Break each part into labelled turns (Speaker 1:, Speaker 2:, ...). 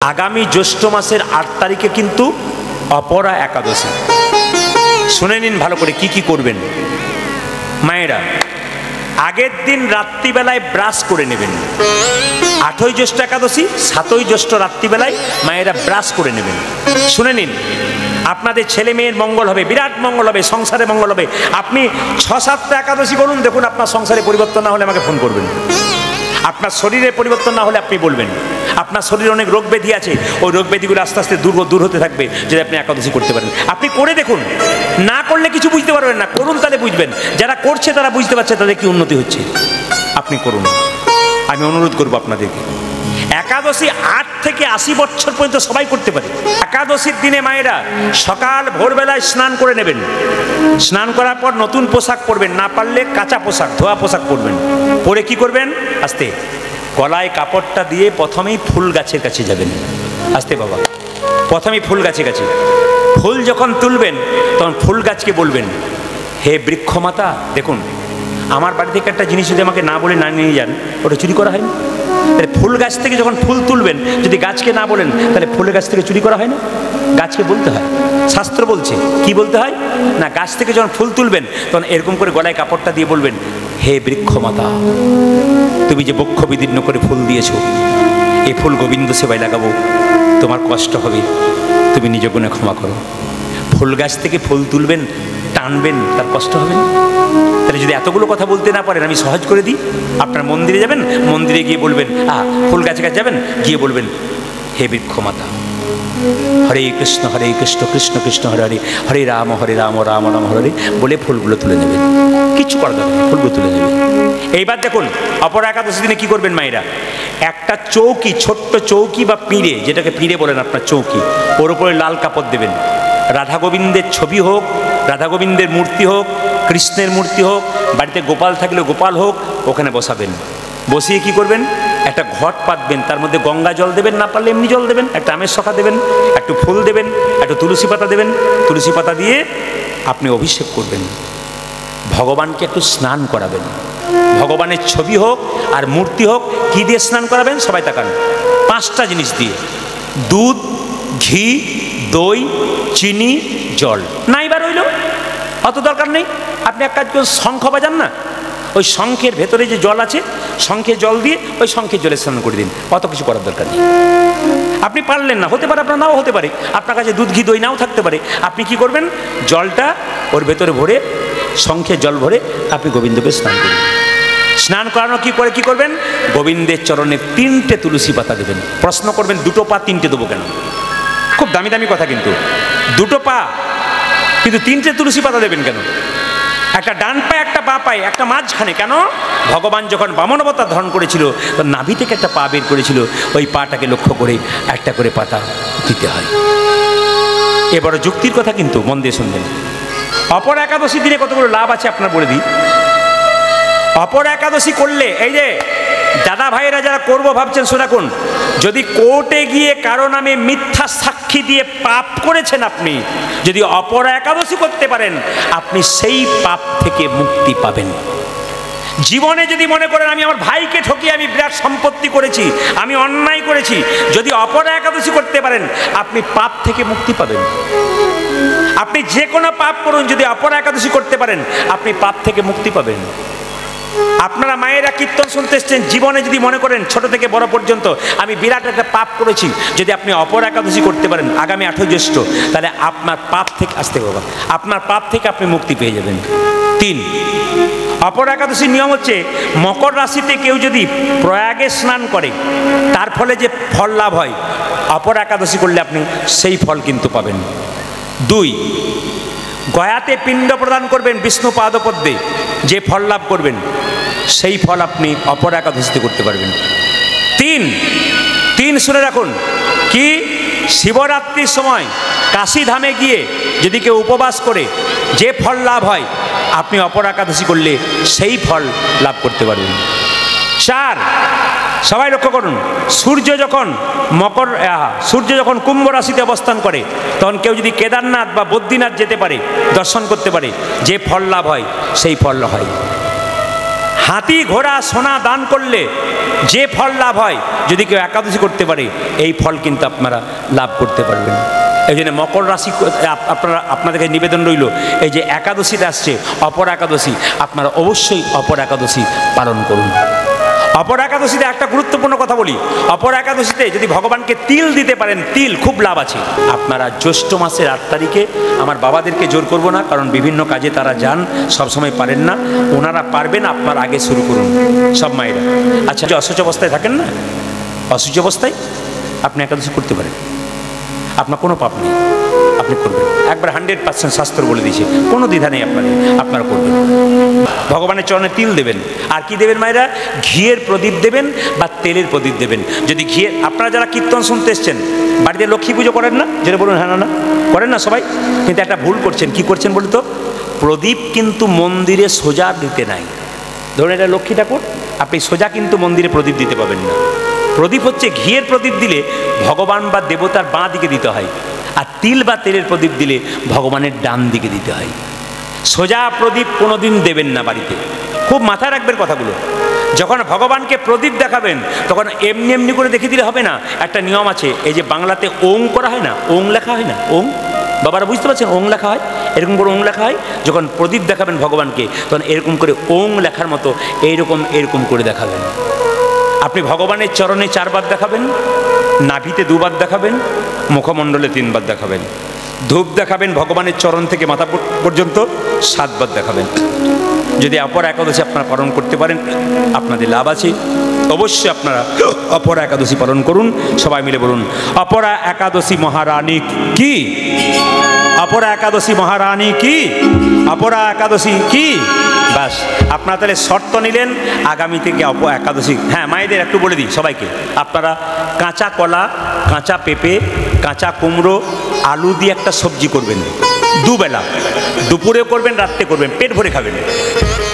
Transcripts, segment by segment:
Speaker 1: আগামী জ্যৈষ্ঠ মাসের ৮ তারিখে কিন্তু অপরা একাদশী। শুনে নিন ভালো করে কি কি করবেন। মায়েরা আগের দিন রাত্রিবেলায় ব্রাশ করে নেবেন। ৮ই জ্যৈষ্ঠ একাদশী, ৭ই জ্যৈষ্ঠ রাত্রিবেলায় মায়েরা ব্রাশ করে নেবেন। শুনে নিন, আপনাদের ছেলে মেয়ের মঙ্গল হবে, বিরাট মঙ্গল হবে, সংসারে মঙ্গল হবে। আপনি ৬-৭টা একাদশী করুন, দেখুন আপনার সংসারে পরিবর্তন না হলে আমাকে ফোন করবেন। আপনার শরীরে পরিবর্তন না হলে আপনি বলবেন। আপনার শরীরে অনেক রোগ ব্যাধি আছে, ওই রোগ ব্যাধিগুলো আস্তে আস্তে দূর হতে থাকবে যদি আপনি একাদশী করতে পারেন। আপনি করে দেখুন, না করলে কিছু বুঝতে পারবেন না, করুন তাহলে বুঝবেন। যারা করছে তারা বুঝতে পারছে তাদের কি উন্নতি হচ্ছে। আপনি করুন, আমি অনুরোধ করবো আপনাদেরকে। একাদশী ৮ থেকে ৮০ বছর পর্যন্ত সবাই করতে পারে। একাদশীর দিনে মায়েরা সকাল ভোরবেলায় স্নান করে নেবেন। স্নান করার পর নতুন পোশাক পরবেন, না পারলে কাঁচা পোশাক, ধোয়া পোশাক পরবেন। পরে কি করবেন, আস্তে গলায় কাপড়টা দিয়ে প্রথমেই ফুল গাছের কাছে যাবেন। আস্তে বাবা, প্রথমেই ফুল গাছের কাছে। ফুল যখন তুলবেন তখন ফুল গাছকে বলবেন, হে বৃক্ষমাতা, দেখুন আমার বাড়ি থেকে একটা জিনিস যদি আমাকে না বলে না নিয়ে যান, ওটা চুরি করা হয় না। তাহলে ফুল গাছ থেকে যখন ফুল তুলবেন, যদি গাছকে না বলেন তাহলে ফুলের গাছ থেকে চুরি করা হয় না। গাছকে বলতে হয়, শাস্ত্র বলছে। কি বলতে হয় না, গাছ থেকে যখন ফুল তুলবেন তখন এরকম করে গলায় কাপড়টা দিয়ে বলবেন, হে বৃক্ষমাতা, তুমি যে বক্ষ বিদীর্ণ করে ফুল দিয়েছো, এই ফুল গোবিন্দ সেবায় লাগাবো, তোমার কষ্ট হবে, তুমি নিজ গুণে ক্ষমা করো। ফুল গাছ থেকে ফুল তুলবেন, টানবেন, তার কষ্ট হবে না। তাহলে যদি এতগুলো কথা বলতে না পারেন, আমি সহজ করে দিই। আপনার মন্দিরে যাবেন, মন্দিরে গিয়ে বলবেন, ফুল গাছে কাছে যাবেন, গিয়ে বলবেন, হে বৃক্ষমাতা, হরে কৃষ্ণ কৃষ্ণ কৃষ্ণ হরে হরে, হরে রাম রাম রাম হরে, বলে ফুলগুলো তুলে নেবেন। কিচ্ছু করা দরকার নেই, ফুলগুলো তুলে নেবেন। এইবার দেখুন অপর একাদশী দিনে কি করবেন মায়েরা। একটা চৌকি, ছোট্ট চৌকি বা পিঁড়ে, যেটাকে পিঁড়ে বলেন আপনার চৌকি, ওর উপরে লাল কাপড় দেবেন। রাধা গোবিন্দের ছবি হোক, রাধা গোবিন্দের মূর্তি হোক, কৃষ্ণের মূর্তি হোক, বাড়িতে গোপাল থাকলে গোপাল হোক, ওখানে বসাবেন। বসিয়ে কি করবেন, একটা ঘট পাতবেন, তার মধ্যে গঙ্গা জল দেবেন, না পারলে এমনি জল দেবেন, একটা আমের শাখা দেবেন, একটু ফুল দেবেন, একটু তুলসী পাতা দেবেন। তুলসী পাতা দিয়ে আপনি অভিষেক করবেন। ভগবানকে একটু স্নান করাবেন। ভগবানের ছবি হোক আর মূর্তি হোক, কি দিয়ে স্নান করাবেন সবাই তাকান, 5টা জিনিস দিয়ে, দুধ, ঘি, দই, চিনি, জল। নাই বা রইল, অত দরকার নেই। আপনি এক কাজ করুন, শঙ্খ বাজান না, ওই শঙ্খের ভেতরে যে জল আছে, শঙ্খের জল দিয়ে ওই শঙ্খের জলে স্নান করে দিন। অত কিছু করার দরকার নেই। আপনি পারলেন না, হতে পারে আপনার নাও হতে পারে, আপনার কাছে দুধ, ঘি, দই নাও থাকতে পারে। আপনি কি করবেন, জলটা ওর ভেতরে ভরে, শঙ্খের জল ভরে আপনি গোবিন্দকে স্নান করবেন। স্নান করানো কি করে কি করবেন, গোবিন্দের চরণে 3টে তুলসী পাতা দেবেন। প্রশ্ন করবেন, 2টো পা 3টে দেবো কেন? খুব দামি দামি কথা, কিন্তু 2টো পা কিন্তু 3টে তুলসী পাতা দেবেন কেন? একটা ডান পায়ে, একটা বাঁ পায়ে, একটা মাঝখানে। কেন? ভগবান যখন বামন অবতার ধারণ করেছিল, নাভি থেকে একটা পা বের করেছিল, ওই পাটাকে লক্ষ্য করে একটা করে পাতা দিতে হয়। এবার যুক্তির কথা, কিন্তু মন দিয়ে শুনবেন। অপর একাদশী দিনে কতগুলো লাভ আছে আপনার বলে দিই। অপর একাদশী করলে, এই যে দাদা ভাইয়েরা যারা করবো ভাবছেন, শোনাকুন, যদি কোর্টে গিয়ে কারো নামে মিথ্যা সাক্ষী দিয়ে পাপ করেছেন, আপনি যদি অপর একাদশী করতে পারেন, আপনি সেই পাপ থেকে মুক্তি পাবেন। জীবনে যদি মনে করেন আমি আমার ভাইকে ঠকিয়ে আমি বিরাট সম্পত্তি করেছি, আমি অন্যায় করেছি, যদি অপর একাদশী করতে পারেন, আপনি পাপ থেকে মুক্তি পাবেন। আপনি যে কোনো পাপ করুন, যদি অপর একাদশী করতে পারেন, আপনি পাপ থেকে মুক্তি পাবেন। আপনারা মায়েরা কীর্তন শুনতে এসছেন, জীবনে যদি মনে করেন ছোট থেকে বড় পর্যন্ত আমি বিরাট একটা পাপ করেছি, যদি আপনি অপর একাদশী করতে পারেন আগামী 8ই জ্যৈষ্ঠ, তাহলে আপনার পাপ থেকে, আসতে বাবা, আপনার পাপ থেকে আপনি মুক্তি পেয়ে যাবেন। 3, অপর একাদশীর নিয়ম হচ্ছে, মকর রাশিতে কেউ যদি প্রয়াগে স্নান করে, তার ফলে যে ফল লাভ হয়, অপর একাদশী করলে আপনি সেই ফল কিন্তু পাবেন। 2, গয়াতে পিণ্ড প্রদান করবেন বিষ্ণু পাদপদ্মে, যে ফল লাভ করবেন সেই ফল আপনি অপর একাদশীতে করতে পারবেন। 3 শুনে রাখুন, কি, শিবরাত্রির সময় কাশী ধামে গিয়ে যদি কেউ উপবাস করে, যে ফল লাভ হয়, আপনি অপর একাদশী করলে সেই ফল লাভ করতে পারবেন। 4, সবাই লক্ষ্য করুন, সূর্য যখন কুম্ভ রাশিতে অবস্থান করে, তখন কেউ যদি কেদারনাথ বা বদ্রীনাথ যেতে পারে, দর্শন করতে পারে, যে ফল লাভ হয় সেই ফল হয়। হাতি ঘোড়া সোনা দান করলে যে ফল লাভ হয়, যদি কেউ একাদশী করতে পারে এই ফল কিন্তু আপনারা লাভ করতে পারবেন। এই জন্য মকর রাশি আপনাদেরকে নিবেদন রইল, এই যে একাদশীতে আসছে অপরা একাদশী, আপনারা অবশ্যই অপরা একাদশী পালন করুন। অপরা একাদশীতে একটা গুরুত্বপূর্ণ কথা বলি, অপরা একাদশীতে যদি ভগবানকে তিল দিতে পারেন, তিল খুব লাভ আছে। আপনারা জ্যৈষ্ঠ মাসের 8 তারিখে, আমার বাবাদেরকে জোর করব না, কারণ বিভিন্ন কাজে তারা যান, সবসময় পারেন না, ওনারা পারবেন, আপনারা আগে শুরু করুন সব মায়েরা। আচ্ছা, যে অসুস্থ অবস্থায় থাকেন না, অসুস্থ অবস্থায় আপনি একাদশী করতে পারেন, আপনার কোনো পাপ নেই, আপনি করবেন, একবার 100% শাস্ত্র বলে দিয়েছে, কোনো দ্বিধা নেই আপনাদের, আপনারা করবেন। ভগবানের চরণে তিল দেবেন, আর কি দেবেন মায়েরা? ঘিয়ের প্রদীপ দেবেন বা তেলের প্রদীপ দেবেন। যদি ঘিয়ের, আপনারা যারা কীর্তন শুনতে এসছেন, বাড়িতে লক্ষ্মী পুজো করেন না? যেটা বলুন হ্যাঁ না করেন না সবাই, কিন্তু একটা ভুল করছেন। কি করছেন বলুন তো? প্রদীপ কিন্তু মন্দিরে সোজা দিতে নাই। ধরুন এটা লক্ষ্মী ঠাকুর, আপনি সোজা কিন্তু মন্দিরে প্রদীপ দিতে পাবেন না। প্রদীপ হচ্ছে ঘিয়ের প্রদীপ দিলে ভগবান বা দেবতার বাঁ দিকে দিতে হয়, আর তিল বা তেলের প্রদীপ দিলে ভগবানের ডান দিকে দিতে হয়। সোজা প্রদীপ কোনোদিন দেবেন না বাড়িতে, খুব মাথায় রাখবেন কথাগুলো। যখন ভগবানকে প্রদীপ দেখাবেন তখন এমনি এমনি করে দেখে দিলে হবে না, একটা নিয়ম আছে। এই যে বাংলাতে ওং করা হয় না, ওং লেখা হয় না, ওং, বাবারা বুঝতে পারছেন? ওং লেখা হয়, এরকম করে ওং লেখা হয়। যখন প্রদীপ দেখাবেন ভগবানকে তখন এরকম করে ওং লেখার মতো এরকম করে দেখাবেন। আপনি ভগবানের চরণে 4 বার দেখাবেন, নাভিতে 2 বার দেখাবেন, মুখমণ্ডলে 3 বার দেখাবেন, ধূপ দেখাবেন ভগবানের চরণ থেকে মাথা পর্যন্ত 7 বার দেখাবেন। যদি অপরা একাদশী আপনারা পালন করতে পারেন আপনাদের লাভ আছে, অবশ্যই আপনারা অপরা একাদশী পালন করুন। সবাই মিলে বলুন, অপরা একাদশী মহারানী কি, অপরা একাদশী মহারানী কি, অপরা একাদশী কি। বাস, আপনারা তাহলে শর্ত নিলেন আগামী থেকে একাদশী। হ্যাঁ, মায়েদের একটু বলে দিই সবাইকে, আপনারা কাঁচা কলা, কাঁচা পেঁপে, কাঁচা কুমড়ো, আলু দিয়ে একটা সবজি করবেন, 2 বেলা, দুপুরে করবেন, রাত্রে করবেন, পেট ভরে খাবেন।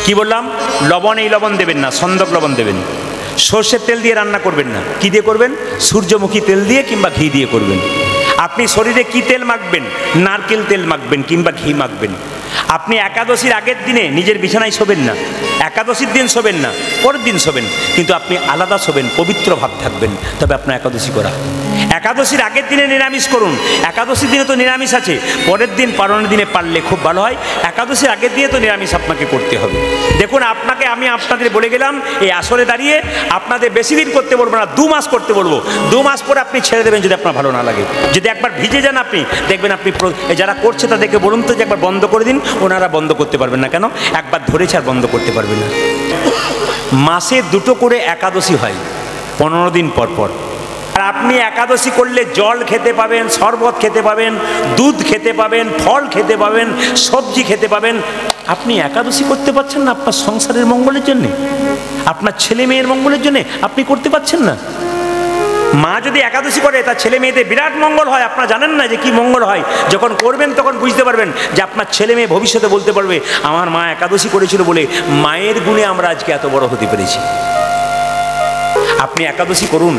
Speaker 1: কি বললাম? লবণ, এই লবণ দেবেন না, সন্দক লবণ দেবেন। সর্ষের তেল দিয়ে রান্না করবেন না, কি দিয়ে করবেন? সূর্যমুখী তেল দিয়ে কিংবা ঘি দিয়ে করবেন। আপনি শরীরে কি তেল মাখবেন? নারকেল তেল মাখবেন কিংবা ঘি মাখবেন। আপনি একাদশীর আগের দিনে নিজের বিছানায় শোবেন না, একাদশীর দিন শোবেন না, পরের দিন শোবেন, কিন্তু আপনি আলাদা শোবেন, পবিত্র ভাব থাকবেন, তবে আপনার একাদশী করা। একাদশীর আগের দিনে নিরামিষ করুন, একাদশীর দিনে তো নিরামিষ আছে, পরের দিন পালনের দিনে পারলে খুব ভালো হয়। একাদশীর আগের দিনে তো নিরামিষ আপনাকে করতে হবে। দেখুন, আমি আপনাদের বলে গেলাম, এই আসরে দাঁড়িয়ে আপনাদের বেশি দিন করতে বলবো না, 2 মাস করতে বলবো। 2 মাস পরে আপনি ছেড়ে দেবেন যদি আপনার ভালো না লাগে। যদি একবার ভিজে যান আপনি, দেখবেন আপনি, যারা করছে তাদেরকে বলুন তো যে একবার বন্ধ করে দিন, ওনারা বন্ধ করতে পারবেন না। কেন? একবার ধরেছে আর বন্ধ করতে পারবেন না। মাসে 2টো করে একাদশী হয় 15 দিন পর পর। আর আপনি একাদশী করলে জল খেতে পাবেন, শরবত খেতে পাবেন, দুধ খেতে পাবেন, ফল খেতে পাবেন, সবজি খেতে পাবেন। আপনি একাদশী করতে পারছেন না আপনার সংসারের মঙ্গলের জন্যে, আপনার ছেলে মেয়ের মঙ্গলের জন্যে, আপনি করতে পারছেন না। মা যদি একাদশী করে তার ছেলে মেয়েদের বিরাট মঙ্গল হয়। আপনারা জানেন না যে কি মঙ্গল হয়? যখন করবেন তখন বুঝতে পারবেন যে আপনার ছেলে মেয়ে ভবিষ্যতে বলতে পারবে, আমার মা একাদশী করেছিল বলে মায়ের গুণে আমরা আজকে এত বড় হতে পেরেছি। আপনি একাদশী করুন,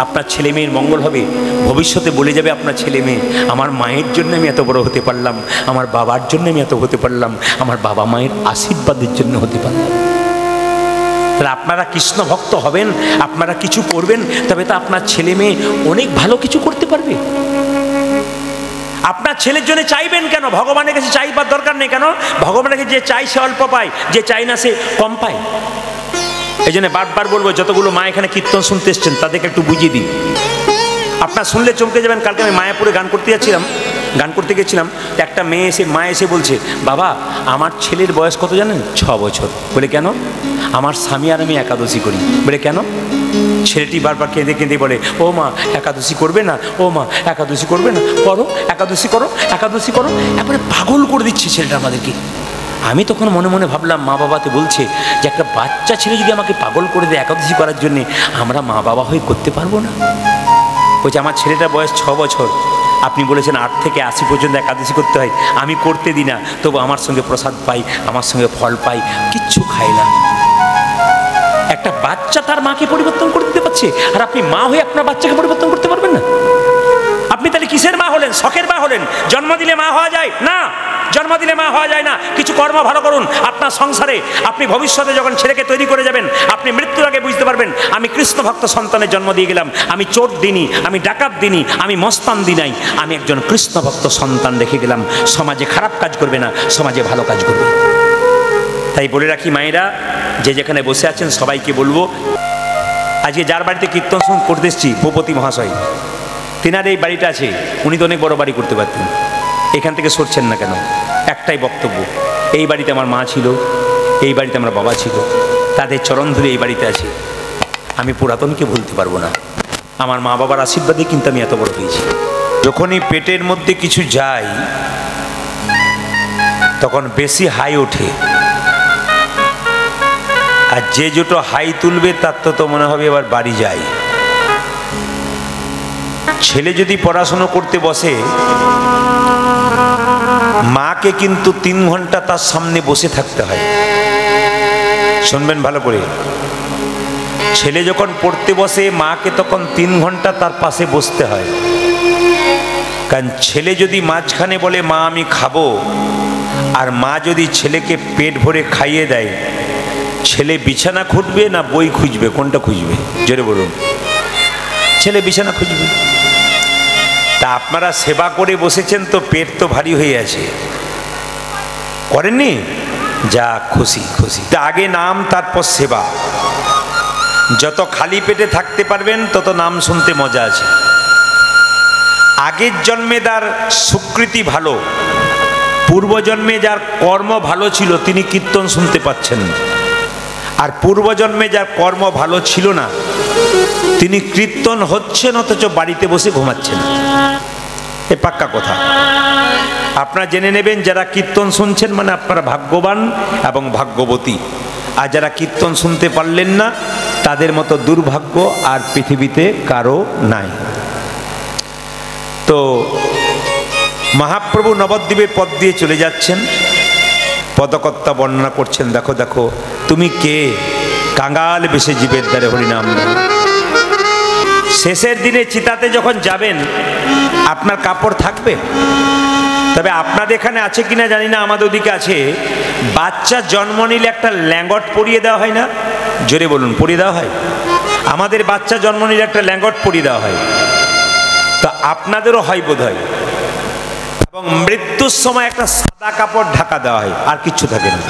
Speaker 1: আপনার ছেলে মেয়ের মঙ্গল হবে। ভবিষ্যতে বলে যাবে আপনার ছেলে মেয়ে, আমার মায়ের জন্য আমি এত বড় হতে পারলাম, আমার বাবার জন্য আমি এত হতে পারলাম, আমার বাবা মায়ের আশীর্বাদের জন্য হতে পারলাম। তাহলে আপনারা কৃষ্ণ ভক্ত হবেন, আপনারা কিছু করবেন, তবে তো আপনার ছেলে মেয়ে অনেক ভালো কিছু করতে পারবে। আপনার ছেলের জন্য চাইবেন কেন? ভগবানের কাছে চাইবার দরকার নেই। কেন? ভগবানের কাছে যে চাই সে অল্প পায়, যে চাই না সে কম পায়। এই জন্য বারবার বলবো, যতগুলো মা এখানে কীর্তন শুনতে এসছেন তাদেরকে একটু বুঝিয়ে দিই। আপনার শুনলে চমকে যাবেন। কালকে আমি মায়াপুরে গান করতে গেছিলাম, তো একটা মা এসে বলছে, বাবা আমার ছেলের বয়স কত জানেন? 6 বছর। বলে কেন? আমার স্বামী আর আমি একাদশী করি। বলে কেন? ছেলেটি বারবার কেঁদে কেঁদে বলে, ও মা একাদশী করবে না, ও মা একাদশী করবে না, করো একাদশী করো, একাদশী করো। একবারে পাগল করে দিচ্ছে ছেলেটা আমাদেরকে। আমি তখন মনে মনে ভাবলাম, মা বাবাতে বলছে যে একটা বাচ্চা ছেলে যদি আমাকে পাগল করে দেয় একাদশী করার জন্যে, আমরা মা বাবা হয়ে করতে পারবো না? বলছে আমার ছেলেটার বয়স 6 বছর, আপনি বলেছেন 8 থেকে 80 পর্যন্ত একাদশী করতে হয়, আমি করতে দিই না, তবু আমার সঙ্গে প্রসাদ পাই, আমার সঙ্গে ফল পাই, কিচ্ছু খাই না। একটা বাচ্চা তার মাকে পরিবর্তন করে দিতে পারছে, আর আপনি মা হয়ে আপনার বাচ্চাকে পরিবর্তন করতে পারবেন না? আপনি তাহলে কিসের মা হলেন? শখের মা হলেন? জন্ম দিলে মা হওয়া যায় না। জন্ম দিলে মা হওয়া যায় না। কিছু কর্ম ভালো করুন আপনার সংসারে। আপনি ভবিষ্যতে যখন ছেলেকে তৈরি করে যাবেন, আপনি মৃত্যুর আগে বুঝতে পারবেন আমি কৃষ্ণ ভক্ত সন্তানের জন্ম দিয়ে গেলাম, আমি চোর দিনি, আমি ডাকাত দিনি, আমি মস্তান দিনাই, আমি একজন কৃষ্ণ ভক্ত সন্তান রেখে গেলাম। সমাজে খারাপ কাজ করবে না, সমাজে ভালো কাজ করবে। তাই বলে রাখি মায়েরা, যে যেখানে বসে আছেন সবাইকে বলবো, আজকে যার বাড়িতে কীর্তন করতে এসেছি ভূপতি মহাশয়, তেনার এই বাড়িটা আছে, উনি তো অনেক বড় বাড়ি করতে পারতেন, এখান থেকে সরছেন না কেন? একটাই বক্তব্য, এই বাড়িতে আমার মা ছিল, এই বাড়িতে আমার বাবা ছিল, তাদের চরণ ধরে এই বাড়িতে আছে। আমি পুরাতনকে ভুলতে পারবো না, আমার মা বাবার আশীর্বাদে কিন্তু আমি এত বড় হয়েছি। যখনই পেটের মধ্যে কিছু যায় তখন বেশি হাই ওঠে, আর যে দুটো হাই তুলবে তার তো মনে হবে এবার বাড়ি যায়। ছেলে যদি পড়াশুনো করতে বসে, মাকে কিন্তু 3 ঘন্টা তার সামনে বসে থাকতে হয়। শুনবেন ভালো করে, ছেলে যখন পড়তে বসে মাকে তখন 3 ঘন্টা তার পাশে বসতে হয়। কারণ ছেলে যদি মাঝখানে বলে মা আমি খাবো, আর মা যদি ছেলেকে পেট ভরে খাইয়ে দেয়, ছেলে বিছানা খুঁজবে না বই খুঁজবে? কোনটা খুঁজবে? জোরে বলুন। ছেলে বিছানা খুঁজবে। তা আপনারা সেবা করে বসেছেন তো পেট তো ভারী হয়ে আছে, করেননি? যা খুশি খুশি। তা আগে নাম তারপর সেবা। যত খালি পেটে থাকতে পারবেন তত নাম শুনতে মজা আছে। আগের জন্মে যার সুকৃতি ভালো, পূর্বজন্মে যার কর্ম ভালো ছিল তিনি কীর্তন শুনতে পাচ্ছেন, আর পূর্বজন্মে যার কর্ম ভালো ছিল না তিনি কীর্তন হচ্ছেন অথচ বাড়িতে বসে ঘুমাচ্ছেন। এ পাক্কা কথা। আপনারা জেনে নেবেন, যারা কীর্তন শুনছেন মানে আপনারা ভাগ্যবান এবং ভাগ্যবতী, আর যারা কীর্তন শুনতে পারলেন না তাদের মতো দুর্ভাগ্য আর পৃথিবীতে কারো নাই। তো মহাপ্রভু নবদ্বীপের পথ দিয়ে চলে যাচ্ছেন, পদকর্তা বর্ণনা করছেন, দেখো দেখো তুমি কে, কাঙ্গাল বেশে জীবের দ্বারে হরিনাম। শেষের দিনে চিতাতে যখন যাবেন আপনার কাপড় থাকবে? তবে আপনাদের এখানে আছে কিনা জানি না, আমাদের ওদিকে আছে, বাচ্চা জন্ম নিলে একটা ল্যাঙ্গট পরিয়ে দেওয়া হয় না? জোরে বলুন, পরিয়ে দেওয়া হয়? আমাদের বাচ্চা জন্ম নিলে একটা ল্যাঙ্গট পরিয়ে দেওয়া হয়, তা আপনাদেরও হয় বোধ হয়। এবং মৃত্যুর সময় একটা সাদা কাপড় ঢাকা দেওয়া হয়, আর কিচ্ছু থাকে না।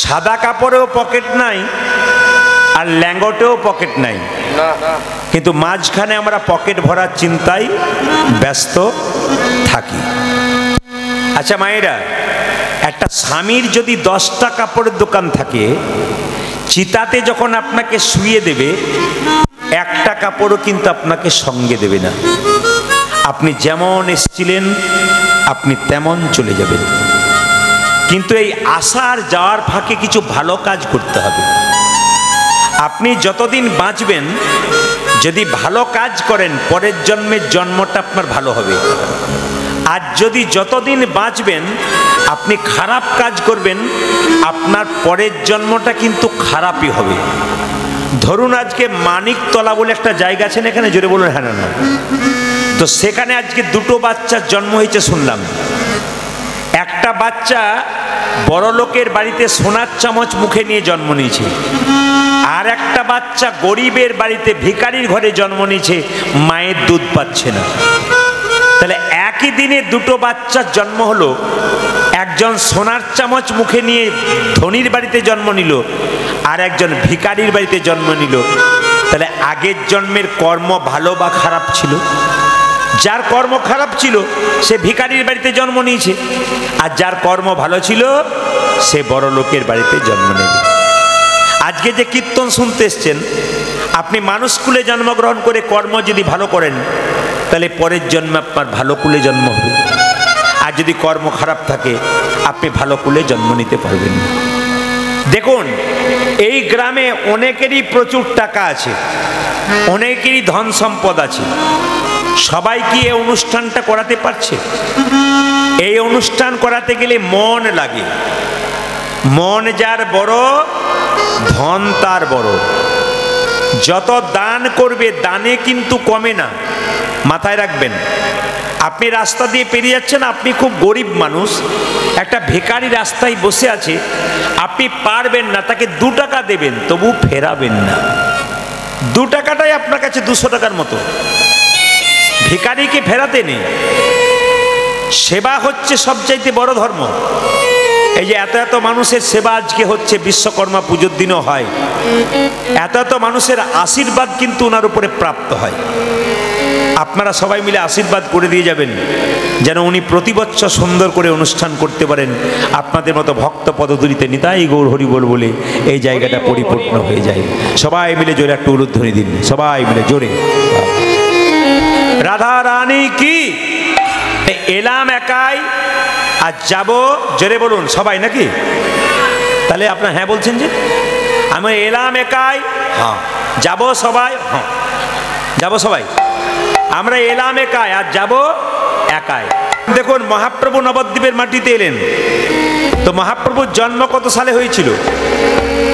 Speaker 1: সাদা কাপড়েও পকেট নাই আর ল্যাঙ্গটেও পকেট নাই, কিন্তু মাঝখানে আমরা পকেট ভরার চিন্তায় ব্যস্ত থাকি। আচ্ছা মায়েরা, একটা স্বামীর যদি 10টা কাপড়ের দোকান থাকে, চিতাতে যখন আপনাকে শুইয়ে দেবে একটা কাপড়ও কিন্তু আপনাকে সঙ্গে দেবে না। আপনি যেমন এসেছিলেন আপনি তেমন চলে যাবেন। কিন্তু এই আসার যাওয়ার ফাঁকে কিছু ভালো কাজ করতে হবে। আপনি যতদিন বাঁচবেন যদি ভালো কাজ করেন পরের জন্মের জন্মটা আপনার ভালো হবে। আর যদি যতদিন বাঁচবেন আপনি খারাপ কাজ করবেন আপনার পরের জন্মটা কিন্তু খারাপই হবে। ধরুন আজকে মানিকতলা বলে একটা জায়গা আছে, এখানে জোরে বলুন হ্যাঁ না? তো সেখানে আজকে 2টো বাচ্চার জন্ম হয়েছে শুনলাম। একটা বাচ্চা বড় লোকের বাড়িতে সোনার চামচ মুখে নিয়ে জন্ম নিয়েছে, আর একটা বাচ্চা গরিবের বাড়িতে ভিখারির ঘরে জন্ম নিয়েছে, মায়ের দুধ পাচ্ছে না। তাহলে একই দিনে 2টো বাচ্চার জন্ম হলো, একজন সোনার চামচ মুখে নিয়ে ধনীর বাড়িতে জন্ম নিল, আর একজন ভিখারির বাড়িতে জন্ম নিল। তাহলে আগের জন্মের কর্ম ভালো বা খারাপ ছিল? যার কর্ম খারাপ ছিল সে ভিখারির বাড়িতে জন্ম নিয়েছে, আর যার কর্ম ভালো ছিল সে বড় লোকের বাড়িতে জন্ম নেবে। আজকে যে কীর্তন শুনতে এসছেন, আপনি মানুষ কুলে জন্মগ্রহণ করে কর্ম যদি ভালো করেন তাহলে পরের জন্মে আপনার ভালো কুলে জন্ম হবে। আর যদি কর্ম খারাপ থাকে আপনি ভালো কুলে জন্ম নিতে পারবেন না। দেখুন এই গ্রামে অনেকেরই প্রচুর টাকা আছে, অনেকেরই ধন সম্পদ আছে, সবাই কি এই অনুষ্ঠানটা করাতে পারছে? এই অনুষ্ঠান করাতে গেলে মন লাগে। মন যার বড় ধন তার বড়। যত দান করবে দানে কিন্তু কমে না, মাথায় রাখবেন। আপনি রাস্তা দিয়ে পেরিয়ে যাচ্ছেন, আপনি খুব গরিব মানুষ, একটা ভিখারি রাস্তায় বসে আছে, আপনি পারবেন না তাকে 2 টাকা দেবেন, তবু ফেরাবেন না। 2 টাকাটাই আপনার কাছে 200 টাকার মতো। ভিখারিকে ফেরাতে নেই। সেবা হচ্ছে সবচাইতে বড় ধর্ম। এই যে এত এত মানুষের সেবা আজকে হচ্ছে, বিশ্বকর্মা পুজোর দিনও হয়, এত এত মানুষের আশীর্বাদ কিন্তু ওনার উপরে প্রাপ্ত হয়। আপনারা সবাই মিলে আশীর্বাদ করে দিয়ে যাবেন যেন উনি প্রতি বছর সুন্দর করে অনুষ্ঠান করতে পারেন। আপনাদের মতো ভক্ত পদধূলিতে নিতাই গৌর হরি বল বলে এই জায়গাটা পরিপূর্ণ হয়ে যায়। সবাই মিলে জোরে একটু উলুধ্বনি দিন, সবাই মিলে জোরে। রাধা রানী কি। এলাম একাই আর যাব, জোরে বলুন সবাই নাকি? তাহলে আপনার হ্যাঁ বলছেন যে আমি এলাম একাই, হ্যাঁ যাব সবাই, হ্যাঁ যাব সবাই। আমরা এলাম একাই আর যাব একাই। দেখুন মহাপ্রভু নবদ্বীপের মাটিতে এলেন, তো মহাপ্রভুর জন্ম কত সালে হয়েছিল?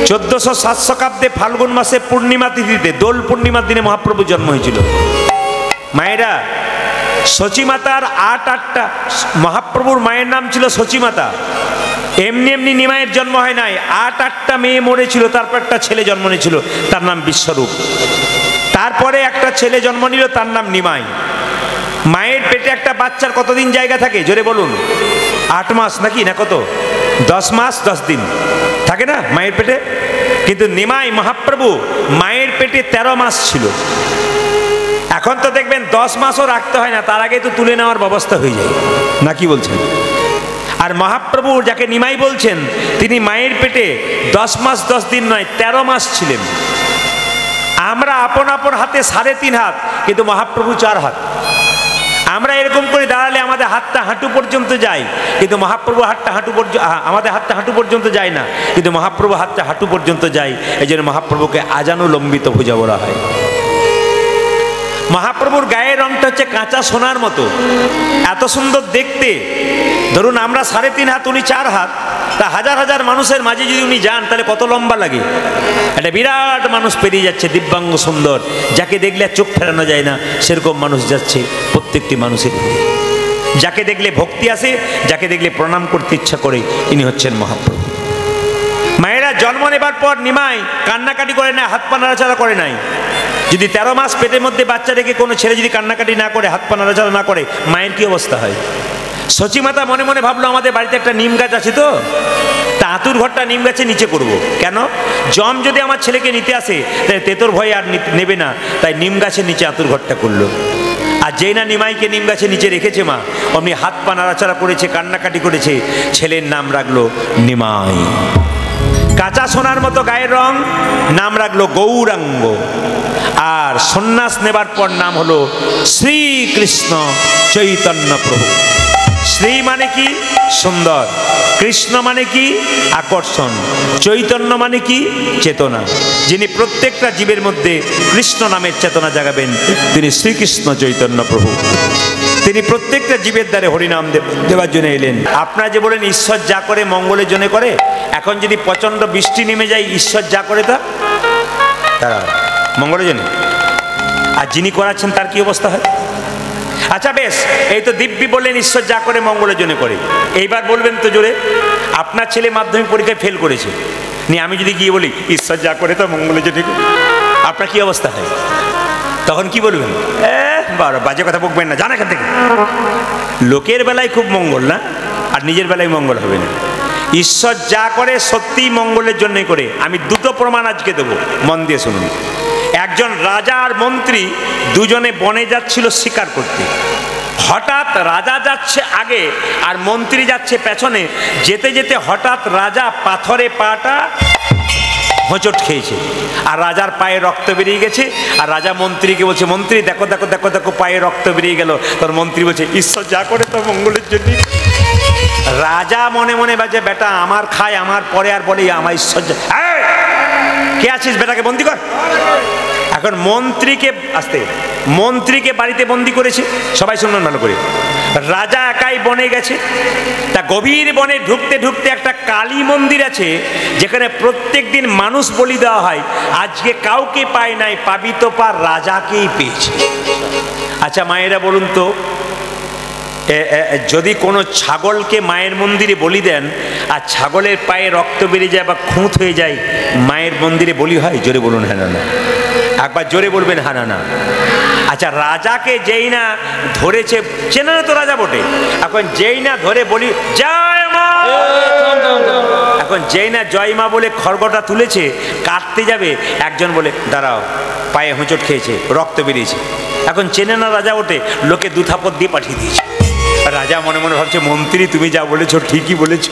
Speaker 1: 1407 শতাব্দে ফাল্গুন মাসে পূর্ণিমা তিথিতে, দোল পূর্ণিমার দিনে মহাপ্রভুর জন্ম হয়েছিল। মায়েরা, সচিমাতার 8টা মহাপ্রভুর মায়ের নাম ছিল সচিমাতা। এমনি এমনি নিমাইয়ের জন্ম হয় নাই, 8টা মেয়ে মরেছিল, তারপর একটা ছেলে জন্ম নিয়েছিল, তার নাম বিশ্বরূপ। তারপরে একটা ছেলে জন্ম নিল, তার নাম নিমাই। মায়ের পেটে একটা বাচ্চার কতদিন জায়গা থাকে জোরে বলুন? 8 মাস নাকি না কত? 10 মাস 10 দিন থাকে না মায়ের পেটে? কিন্তু নিমাই মহাপ্রভু মায়ের পেটে 13 মাস ছিল। এখন তো দেখবেন 10 মাসও রাখতে হয় না, তার আগে তো তুলে নেওয়ার ব্যবস্থা হয়ে যায় না, কি বলছেন? আর মহাপ্রভু যাকে নিমাই বলছেন, তিনি মায়ের পেটে 10 মাস 10 দিন নয় 13 মাস ছিলেন। আমরা আপন আপন হাতে 3.5 হাত, কিন্তু মহাপ্রভু 4 হাত। আমরা এরকম করে দাঁড়ালে আমাদের হাতটা হাঁটু পর্যন্ত যায়, কিন্তু মহাপ্রভু হাতটা হাঁটু পর্যন্ত, আমাদের হাতটা হাঁটু পর্যন্ত যায় না, কিন্তু মহাপ্রভু হাতটা হাঁটু পর্যন্ত যায়। এই জন্য মহাপ্রভুকে আজানুলম্বিত ভুজা বলা হয়। মহাপ্রভুর গায়ের রংটা হচ্ছে কাঁচা সোনার মতো, এত সুন্দর দেখতে। ধরুন আমরা 3.5 হাত, উনি 4 হাত, তা হাজার হাজার মানুষের মাঝে যদি উনি যান তাহলে কত লম্বা লাগে। একটা বিরাট মানুষ পেরিয়ে যাচ্ছে, দিব্যাঙ্গ সুন্দর, যাকে দেখলে চোখ ফেরানো যায় না, সেরকম মানুষ যাচ্ছে প্রত্যেকটি মানুষের। যাকে দেখলে ভক্তি আসে, যাকে দেখলে প্রণাম করতে ইচ্ছা করে, ইনি হচ্ছেন মহাপ্রভু। মায়েরা জন্ম নেবার পর নিমাই কান্নাকাটি করে না, হাত পা নাড়াচাড়া করে নাই। যদি 13 মাস পেটের মধ্যে বাচ্চা রেখে কোনো ছেলে যদি কান্নাকাটি না করে, হাত পা নাড়াচাড়া না করে, মায়ের কি অবস্থা হয়? সচিমাতা মনে মনে ভাবলো আমাদের বাড়িতে একটা নিম গাছ আছে, তো তা আতুর ঘরটা নিম গাছের নিচে করব। কেন? জম যদি আমার ছেলেকে নিতে আসে তাই তেতোর ভয়ে আর নেবে না, তাই নিম গাছের নিচে আতুর ঘরটা করলো। আর যেই না নিমাইকে নিম গাছের নিচে রেখেছে মা, অমনি হাত পা নাড়াচাড়া করেছে, কান্নাকাটি করেছে, ছেলের নাম রাখলো নিমাই। কাঁচা সোনার মতো গায়ের রং, নাম রাখলো গৌরাঙ্গ। আর সন্ন্যাস নেবার পর নাম হলো শ্রীকৃষ্ণ চৈতন্য প্রভু। শ্রী মানে কি? সুন্দর। কৃষ্ণ মানে কি? আকর্ষণ। চৈতন্য মানে কি? চেতনা। যিনি প্রত্যেকটা জীবের মধ্যে কৃষ্ণ নামের চেতনা জাগাবেন, তিনি শ্রীকৃষ্ণ চৈতন্য প্রভু। তিনি প্রত্যেকটা জীবের দ্বারে হরিনাম দেওয়ার জন্য এলেন। আপনারা যে বলেন ঈশ্বর যা করে মঙ্গলের জন্য করে, এখন যদি প্রচন্ড বৃষ্টি নেমে যায়, ঈশ্বর যা করে তা মঙ্গলের জন্য, আর যিনি করাচ্ছেন তার কি অবস্থা হয়? আচ্ছা বেশ, এই তো দিব্যি বললেন ঈশ্বর যা করে মঙ্গলের জন্য করে। এইবার বলবেন তো জোরে, আপনার ছেলে মাধ্যমিক পরীক্ষায় ফেল করেছে, নিয়ে আমি যদি গিয়ে বলি ঈশ্বর যা করে তা মঙ্গলের জন্য, আপনার কি অবস্থা হয়? তখন কি বলবেন? বাজে কথা বকবেন না, জানা এখান থেকে। লোকের বেলায় খুব মঙ্গল না, আর নিজের বেলায় মঙ্গল হবে না। ঈশ্বর যা করে সত্যিই মঙ্গলের জন্যই করে। আমি 2টো প্রমাণ আজকে দেবো, মন দিয়ে শুনুন। একজন রাজা আর মন্ত্রী দুজনে বনে যাচ্ছিল শিকার করতে। হঠাৎ রাজা যাচ্ছে আগে আর মন্ত্রী যাচ্ছে পেছনে। যেতে যেতে হঠাৎ রাজা পাথরে পাটা হোঁচট খেয়েছে, আর রাজার পায়ে রক্ত বেরিয়ে গেছে। আর রাজা মন্ত্রীকে বলছে, মন্ত্রী দেখো দেখো দেখো দেখো, পায়ে রক্ত বেরিয়ে গেল। তোর মন্ত্রী বলছে ঈশ্বর যা করে তো মঙ্গলের জন্য। রাজা মনে মনে বাজে, বেটা আমার খায় আমার পরে, আর বলে আমার ঈশ্বর যা। কে আছিস, বেটাকে বন্দি কর। এখন মন্ত্রীকে বাড়িতে বন্দি করেছে। সবাই শুনবেন ভালো করে। রাজা একাই বনে গেছে। তা গভীর বনে ঢুকতে ঢুকতে একটা কালী মন্দির আছে, যেখানে প্রত্যেক দিন মানুষ বলি দেওয়া হয়। আজকে কাউকে পায় নাই, পাবি তো পার রাজাকেই পেয়েছে। আচ্ছা মায়েরা বলুন তো, যদি কোনো ছাগলকে মায়ের মন্দিরে বলি দেন আর ছাগলের পায়ে রক্ত বেরিয়ে যায় বা খুঁত হয়ে যায়, মায়ের মন্দিরে বলি হয়? জোরে বলুন হ্যাঁ না না, একবার জোরে বলবেন হ্যাঁ না না। আচ্ছা, রাজাকে যেই না ধরেছে, চেনে না তো রাজা বটে, এখন যেই না ধরে বলি জয় মা, এখন যেই না জয় মা বলে খড়গটা তুলেছে কাটতে যাবে, একজন বলে দাঁড়াও, পায়ে হোঁচট খেয়েছে, রক্ত বেরিয়েছে, এখন চেনে না রাজা ওঠে, লোকে 2 থাপড় দিয়ে পাঠিয়ে দিয়েছে। রাজা মনে মনে ভাবছে, মন্ত্রী তুমি যা বলেছো ঠিকই বলেছো,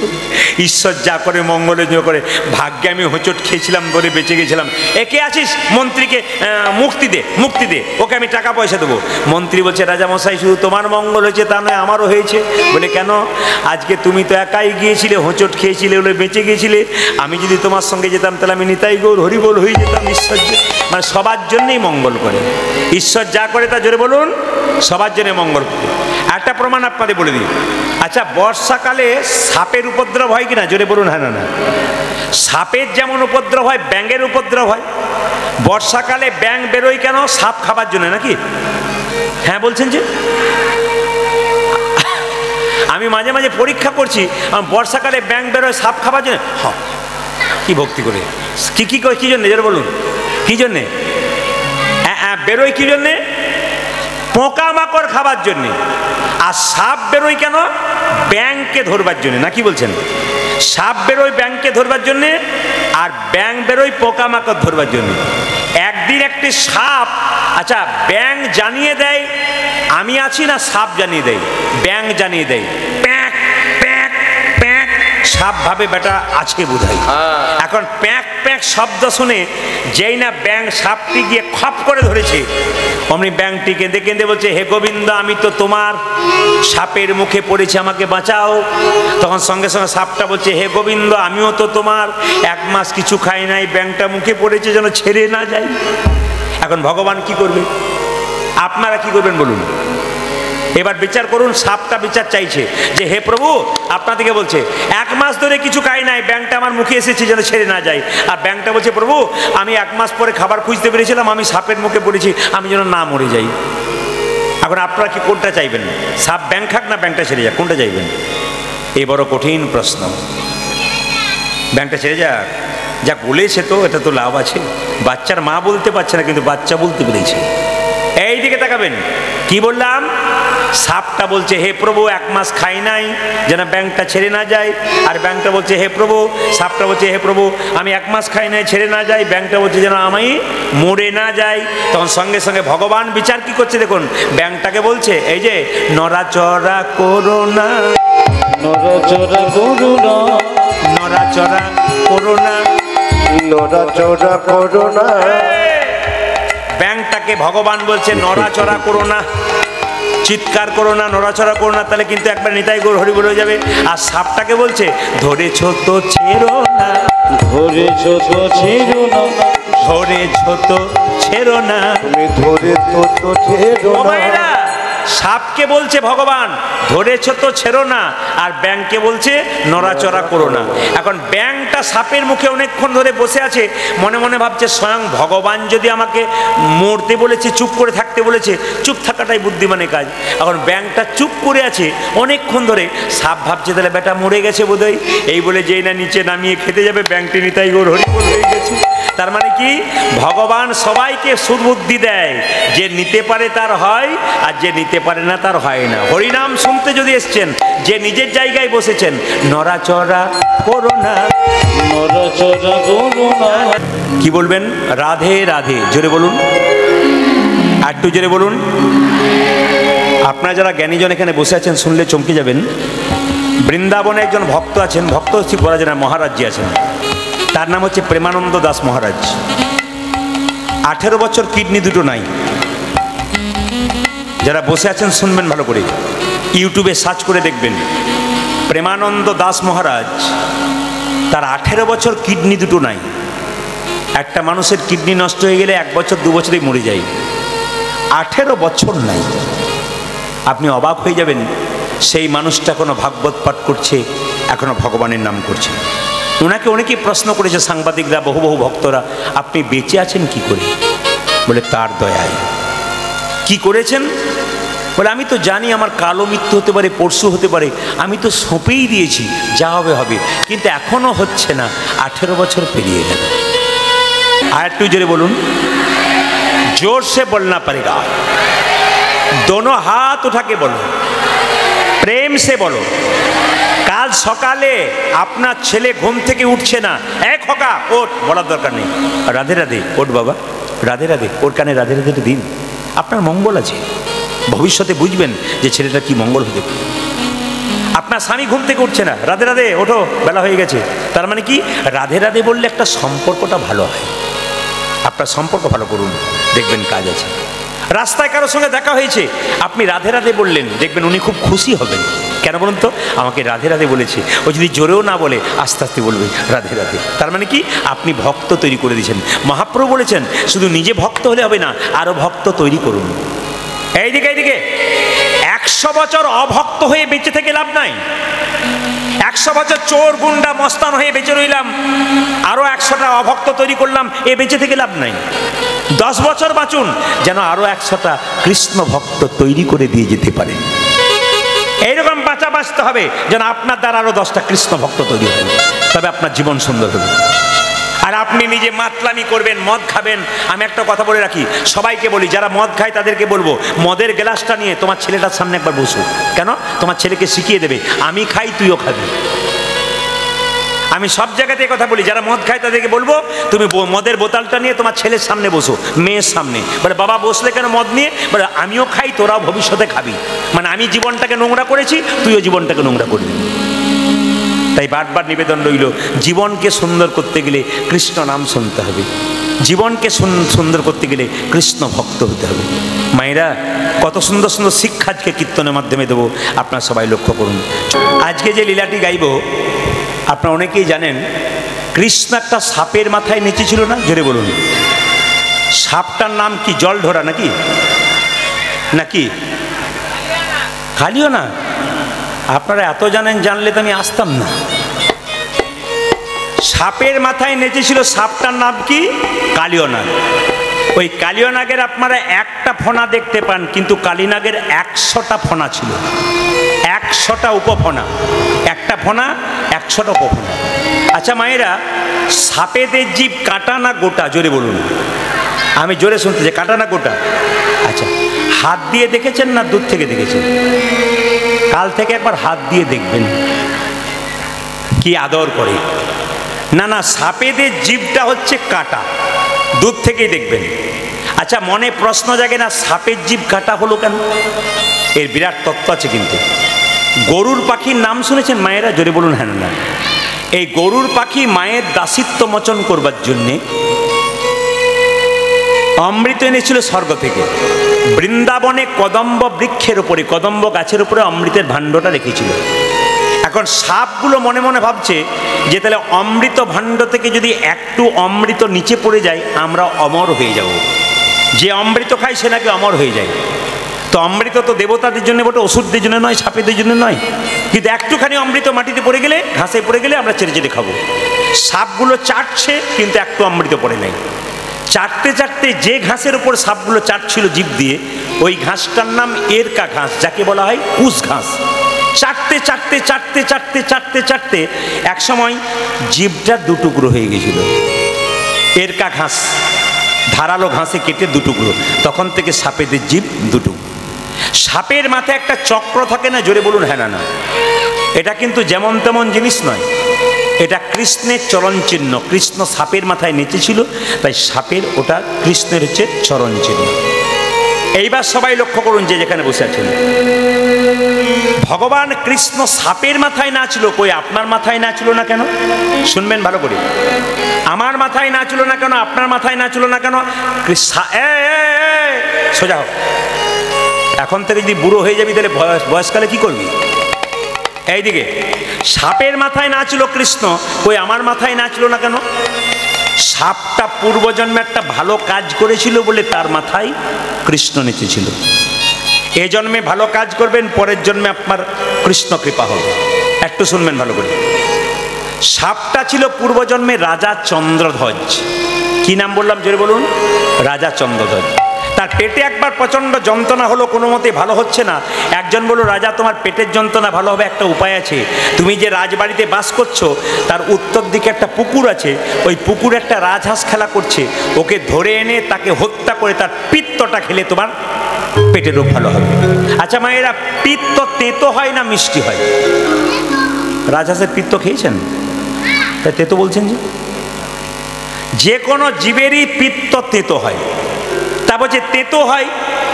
Speaker 1: ঈশ্বর যা করে মঙ্গলের জন্য করে, ভাগ্যে আমি হোঁচট খেয়েছিলাম বলে বেঁচে গেছিলাম। একে আছিস, মন্ত্রীকে মুক্তি দে, মুক্তি দে, ওকে আমি টাকা পয়সা দেবো। মন্ত্রী বলছে, রাজা মশাই শুধু তোমার মঙ্গল হয়েছে তা নয়, আমারও হয়েছে। বলে কেন? আজকে তুমি তো একাই গিয়েছিলে, হোঁচট খেয়েছিলে বলে বেঁচে গিয়েছিলে, আমি যদি তোমার সঙ্গে যেতাম তাহলে আমি নিতাই গৌর হরিবোল হয়ে যেতাম। ঈশ্বর মানে সবার জন্যই মঙ্গল করে, ঈশ্বর যা করে তা জোরে বলুন সবার জন্য মঙ্গল করে। একটা প্রমাণ আপনাদের বলে দিই। আচ্ছা, বর্ষাকালে সাপের উপদ্রব হয় কিনা? জোরে বলুন হ্যাঁ না না। সাপের যেমন উপদ্রব হয়, ব্যাঙের উপদ্রব হয়। বর্ষাকালে ব্যাঙ বেরোয় কেন? সাপ খাবার জন্য, নাকি? হ্যাঁ বলছেন যে? আমি মাঝে মাঝে পরীক্ষা করছি, বর্ষাকালে ব্যাঙ বেরোয় সাপ খাবার জন্য। কি ভক্তি করে, কি জন্যে জোরে বলুন, কি জন্যে বেরোয়? কি জন্যে? পোকামাকড় খাবার জন্যে। আর সাপ বেরোয় কেন? ব্যাঙকে ধরবার জন্য, নাকি বলছেন? সাপ বেরোয় ব্যাঙকে ধরবার জন্যে, আর ব্যাঙ বেরোয় পোকামাকড় ধরবার জন্য। একদিন একটি সাপ, আচ্ছা ব্যাঙ জানিয়ে দেয় আমি আছি না সাপ জানিয়ে দেয়? ব্যাঙ জানিয়ে দেয়, প্যাঁক প্যাঁক প্যাঁক, সাপ ভাবে বেটা আছে বোধহয়। এখন প্যাঁক প্যাঁক শব্দ শুনে যেই না ব্যাঙ সাপটি গিয়ে খপ করে ধরেছে, অমনি ব্যাঙটি কেঁদে কেঁদে বলছে, হে গোবিন্দ আমি তো তোমার, সাপের মুখে পড়েছি, আমাকে বাঁচাও। তখন সঙ্গে সঙ্গে সাপটা বলছে, হে গোবিন্দ আমিও তো তোমার, 1 মাস কিছু খাই নাই, ব্যাঙটা মুখে পড়েছে যেন ছেড়ে না যায়। এখন ভগবান কি করবে? আপনারা কি করবেন বলুন? এবার বিচার করুন। সাপটা বিচার চাইছে যে হে প্রভু, আপনাদেরকে বলছে 1 মাস ধরে কিছু খাই নাই, ব্যাঙটা আমার মুখে এসেছে যেন ছেড়ে না যায়। আর ব্যাঙটা বলছে, প্রভু আমি 1 মাস পরে খাবার খুঁজতে পেরেছিলাম, আমি সাপের মুখে পড়েছি, আমি যেন না মরে যাই। এখন আপনারা কি কোনটা চাইবেন? সাপ ব্যাঙ খাক না ব্যাঙটা ছেড়ে যাক, কোনটা চাইবেন? এই বড় কঠিন প্রশ্ন। ব্যাঙটা ছেড়ে যাক, যা বলেছে তো এটা তো লাভ আছে। বাচ্চার মা বলতে পারছে না, কিন্তু বাচ্চা বলতে পেরেছে। এই দিকে তাকাবেন, কি বললাম? সাপটা বলছে হে প্রভু 1 মাস খাই নাই যেন ব্যাঙটা ছেড়ে না যায়। আর ব্যাঙটা বলছে হে প্রভু, সাপটা বলছে হে প্রভু আমি 1 মাস খাই নাই, ছেড়ে না যায়। ব্যাঙটা বলছে যেন আমি মরে না যাই। তখন সঙ্গে সঙ্গে ভগবান বিচার কি করছে দেখুন। ব্যাঙটাকে বলছে, এই যে নড়াচড়া করো না,
Speaker 2: নড়াচড়া করো না,
Speaker 1: নড়াচড়া করো না,
Speaker 2: নড়াচড়া করো না।
Speaker 1: ব্যাঙটাকে ভগবান বলছে নড়াচড়া করো না, চিৎকার করো না, নড়াচড়া করো না, তাহলে কিন্তু একবার নিতাই গৌর হরি বলে যাবে। আর সাপটাকে বলছে ধরেছ তো ছেড়ো না,
Speaker 2: ধরেছ তো ছেড়ো না,
Speaker 1: ধরেছ তো ছেড়ো না,
Speaker 2: তুমি ধরেছ তো ছেড়ো না।
Speaker 1: সাপকে বলছে ভগবান ধরেছ তো ছেড়ো না, আর ব্যাঙকে বলছে নড়াচড়া করো না। এখন ব্যাঙটা সাপের মুখে অনেকক্ষণ ধরে বসে আছে, মনে মনে ভাবছে স্বয়ং ভগবান যদি আমাকে মরতে বলেছে, চুপ করে থাকতে বলেছে, চুপ থাকাটাই বুদ্ধিমানের কাজ। এখন ব্যাঙটা চুপ করে আছে অনেকক্ষণ ধরে, সাপ ভাবছে তাহলে বেটা মরে গেছে বোধহয়, এই বলে যেই না নিচে নামিয়ে খেতে যাবে, ব্যাঙটি নিতাই গৌর হরি বল হয়ে গেছে। তার মানে কি, ভগবান সবাইকে সুবুদ্ধি দেয়, যে নিতে পারে তার হয়, আর যে নিতে পারে না তার হয় না। হরিনাম শুনতে যদি এসছেন, যে নিজের জায়গায় বসেছেন, নড়াচড়া করো না,
Speaker 2: নড়াচড়া করো না।
Speaker 1: কি বলবেন? রাধে রাধে, জোরে বলুন, আর একটু জোরে বলুন। আপনারা যারা জ্ঞানীজন এখানে বসে আছেন, শুনলে চমকে যাবেন। বৃন্দাবনে একজন ভক্ত আছেন, ভক্ত শ্রী পরাজনা মহারাজজি আছেন, তার নাম হচ্ছে প্রেমানন্দ দাস মহারাজ। 18 বছর, কিডনি দুটো নাই। যারা বসে আছেন শুনবেন ভালো করে, ইউটিউবে সার্চ করে দেখবেন প্রেমানন্দ দাস মহারাজ, তার 18 বছর কিডনি দুটো নাই। একটা মানুষের কিডনি নষ্ট হয়ে গেলে 1 বছর 2 বছরেই মরে যায়, 18 বছর নাই। আপনি অবাক হয়ে যাবেন, সেই মানুষটা কোনো ভাগবত পাঠ করছে, এখনো ভগবানের নাম করছে। ওনাকে অনেকেই প্রশ্ন করেছে, সাংবাদিকরা, বহু বহু ভক্তরা, আপনি বেঁচে আছেন কি করে? বলে তার দয়ায়। কি করেছেন? বলে আমি তো জানি আমার কালো মৃত্যু হতে পারে, পরশু হতে পারে, আমি তো সঁপেই দিয়েছি, যা হবে হবে, কিন্তু এখনো হচ্ছে না, 18 বছর পেরিয়ে গেল। আর একটু জোরে বলুন, जोर से बोलना पड़ेगा, दोनों हाथ उठा के बोलो, प्रेम से बोलो। কাল সকালে আপনার ছেলে ঘুম থেকে উঠছে না, এক খোকা ওঠ, বলার দরকার নেই, রাধে রাধে ওঠ বাবা, রাধে রাধে, ওর কানে রাধে রাধে দিন, আপনার মঙ্গল আছে, ভবিষ্যতে বুঝবেন যে ছেলেটা কি মঙ্গল হতে পারে। আপনার স্বামী ঘুম থেকে উঠছে না, রাধে রাধে ওঠো, বেলা হয়ে গেছে, তার মানে কি রাধে রাধে বললে একটা সম্পর্কটা ভালো হয়। আপনার সম্পর্ক ভালো করুন, দেখবেন কাজ আছে। রাস্তায় কারোর সঙ্গে দেখা হয়েছে, আপনি রাধে রাধে বললেন, দেখবেন উনি খুব খুশি হবেন। কেন বলুন তো, আমাকে রাধে রাধে বলেছে। ও যদি জোরেও না বলে আস্তে আস্তে বলবে রাধে রাধে, তার মানে কি আপনি ভক্ত তৈরি করে দিয়েছেন। মহাপ্রভু বলেছেন শুধু নিজে ভক্ত হলে হবে না, আরো ভক্ত তৈরি করুন। এইদিকে এইদিকে 100 বছর অভক্ত হয়ে বেঁচে থেকে লাভ নাই। 100 বছর চোর গুন্ডা মস্তান হয়ে বেঁচে রইলাম, আরো 100টা অভক্ত তৈরি করলাম, এ বেঁচে থেকে লাভ নাই। 10 বছর বাঁচুন, যেন আরো 100টা কৃষ্ণ ভক্ত তৈরি করে দিয়ে যেতে পারেন। এইরকম বাঁচতে হবে যেন আপনার দ্বারা আরো 10টা কৃষ্ণ ভক্ত তৈরি হয়, তবে আপনার জীবন সুন্দর হবে। আর আপনি নিজে মাতলামি করবেন, মদ খাবেন। আমি একটা কথা বলে রাখি, সবাইকে বলি, যারা মদ খায় তাদেরকে বলবো, মদের গ্লাসটা নিয়ে তোমার ছেলেটার সামনে একবার বসো। কেন? তোমার ছেলেকে শিখিয়ে দেবে, আমি খাই তুইও খাবি। আমি সব জায়গাতে কথা বলি, যারা মদ খায় তাদেরকে বলবো, তুমি মদের বোতলটা নিয়ে তোমার ছেলের সামনে বসো, মেয়ের সামনে। বলে বাবা বসলে কেন মদ নিয়ে? বলে আমিও খাই, তোরাও ভবিষ্যতে খাবি, মানে আমি জীবনটাকে নোংরা করেছি, তুইও জীবনটাকে নোংরা করবি। তাই বারবার নিবেদন রইল, জীবনকে সুন্দর করতে গেলে কৃষ্ণ নাম শুনতে হবে, জীবনকে সুন্দর করতে গেলে কৃষ্ণ ভক্ত হতে হবে। মায়েরা, কত সুন্দর সুন্দর শিক্ষা আজকে কীর্তনের মাধ্যমে দেবো, আপনারা সবাই লক্ষ্য করুন। আজকে যে লীলাটি গাইব, আপনারা অনেকেই জানেন, কৃষ্ণ একটা সাপের মাথায় নেচেছিল না? জোরে বলুন। সাপটার নাম কি? জল ধরা নাকি? নাকি খালিও না? আপনারা এত জানেন, জানলে তো আমি আসতাম না। সাপের মাথায় নেচেছিল, সাপটার নাম কি? কালিয়নাগ। ওই কালিয়নাগের আপনারা একটা ফণা দেখতে পান, কিন্তু কালীনাগের 100টা ফণা ছিল, 100টা উপফণা। একটা ফণা 100টা উপফণা। আচ্ছা মায়েরা, সাপেদের জীব কাটা না গোটা? জোরে বলুন, আমি জোরে শুনতে চাই, কাটা না গোটা? আচ্ছা, হাত দিয়ে দেখেছেন না দূর থেকে দেখেছেন? কাল থেকে একবার হাত দিয়ে দেখবেন কি আদর করে। না না, সাপেদের জীবটা হচ্ছে কাটা, দূর থেকেই দেখবেন। আচ্ছা, মনে প্রশ্ন জাগে না, সাপের জীব কাটা হলো কেন? এর বিরাট তত্ত্ব আছে কিন্তু। গরুর পাখির নাম শুনেছেন মায়েরা? জোরে বলুন হ্যাঁ না। এই গরুর পাখি মায়ের দাসিত্ব মোচন করবার জন্যে অমৃত এনেছিল স্বর্গ থেকে। বৃন্দাবনে কদম্ব বৃক্ষের উপরে, কদম্ব গাছের উপরে অমৃতের ভাণ্ডটা রেখেছিল। এখন সাপগুলো মনে মনে ভাবছে যে তাহলে অমৃত ভাণ্ড থেকে যদি একটু অমৃত নিচে পড়ে যায়, আমরা অমর হয়ে যাব। যে অমৃত খায় সে নাকি অমর হয়ে যায়। তো অমৃত তো দেবতাদের জন্য বটে, ওষুধদের জন্য নয়, সাপেদের জন্য নয়। কিন্তু একটুখানি অমৃত মাটিতে পড়ে গেলে, ঘাসে পড়ে গেলে আমরা চেটে চেটে খাবো। সাপগুলো চাটছে, কিন্তু একটু অমৃত পড়ে নাই। চাটতে চাটতে যে ঘাসের উপর সাপগুলো চাটছিল জিভ দিয়ে, ওই ঘাসটার নাম এরকা ঘাস, যাকে বলা হয় কুশ ঘাস। চাটতে চাটতে চাটতে চাটতে চাটতে চাটতে এক সময় জিভটা দুটুকরো হয়ে গেছিল। এরকা ঘাস, ধারালো ঘাসে কেটে দুটুকরো, তখন থেকে সাপেদের জিভ দুটুকরো। সাপের মাথায় একটা চক্র থাকে না? জোরে বলুন হ্যাঁ না। এটা কিন্তু যেমন তেমন জিনিস নয়, এটা কৃষ্ণের চরণ চিহ্ন। কৃষ্ণ সাপের মাথায় নেচেছিল, তাই সাপের ওটা কৃষ্ণের হচ্ছে চরণ চিহ্ন। এইবার সবাই লক্ষ্য করুন, যে যেখানে বসে আছেন, ভগবান কৃষ্ণ সাপের মাথায় নাচল, কই আপনার মাথায় নাচল না কেন? শুনবেন ভালো করে। আমার মাথায় নাচল না কেন? আপনার মাথায় নাচল না কেন? সোজা হোক। এখন থেকে যদি বুড়ো হয়ে যাবি, তাহলে বয়সকালে কি করবি? এইদিকে সাপের মাথায় নাচল কৃষ্ণ, কই আমার মাথায় নাচলো না কেন? সাপটা পূর্বজন্মে একটা ভালো কাজ করেছিল বলে তার মাথায় কৃষ্ণ নেচেছিল। এ জন্মে ভালো কাজ করবেন, পরের জন্মে আপনার কৃষ্ণ কৃপা হবে। একটু শুনবেন ভালো করে। সাপটা ছিল পূর্বজন্মে রাজা চন্দ্রধ্বজ। কি নাম বললাম? জোরে বলুন। রাজা চন্দ্রধ্বজ। তার পেটে একবার প্রচণ্ড যন্ত্রণা হলো, কোনো মতে ভালো হচ্ছে না। একজন বলল, রাজা তোমার পেটের যন্ত্রণা ভালো হবে একটা উপায় আছে। তুমি যে রাজবাড়িতে বাস করছো তার উত্তর দিকে একটা পুকুর আছে, ওই পুকুরে একটা রাজহাঁস খেলা করছে, ওকে ধরে এনে তাকে হত্যা করে তার পিত্তটা খেলে তোমার পেটের রোগ ভালো হবে। আচ্ছা মায়েরা, পিত্ত তেতো হয় না মিষ্টি হয়? রাজহাঁসের পিত্ত খেয়েছেন? তাই তেতো বলছেন যে কোনো জীবেরই পিত্ত তেতো হয়। তা বলছে তেতো হয়,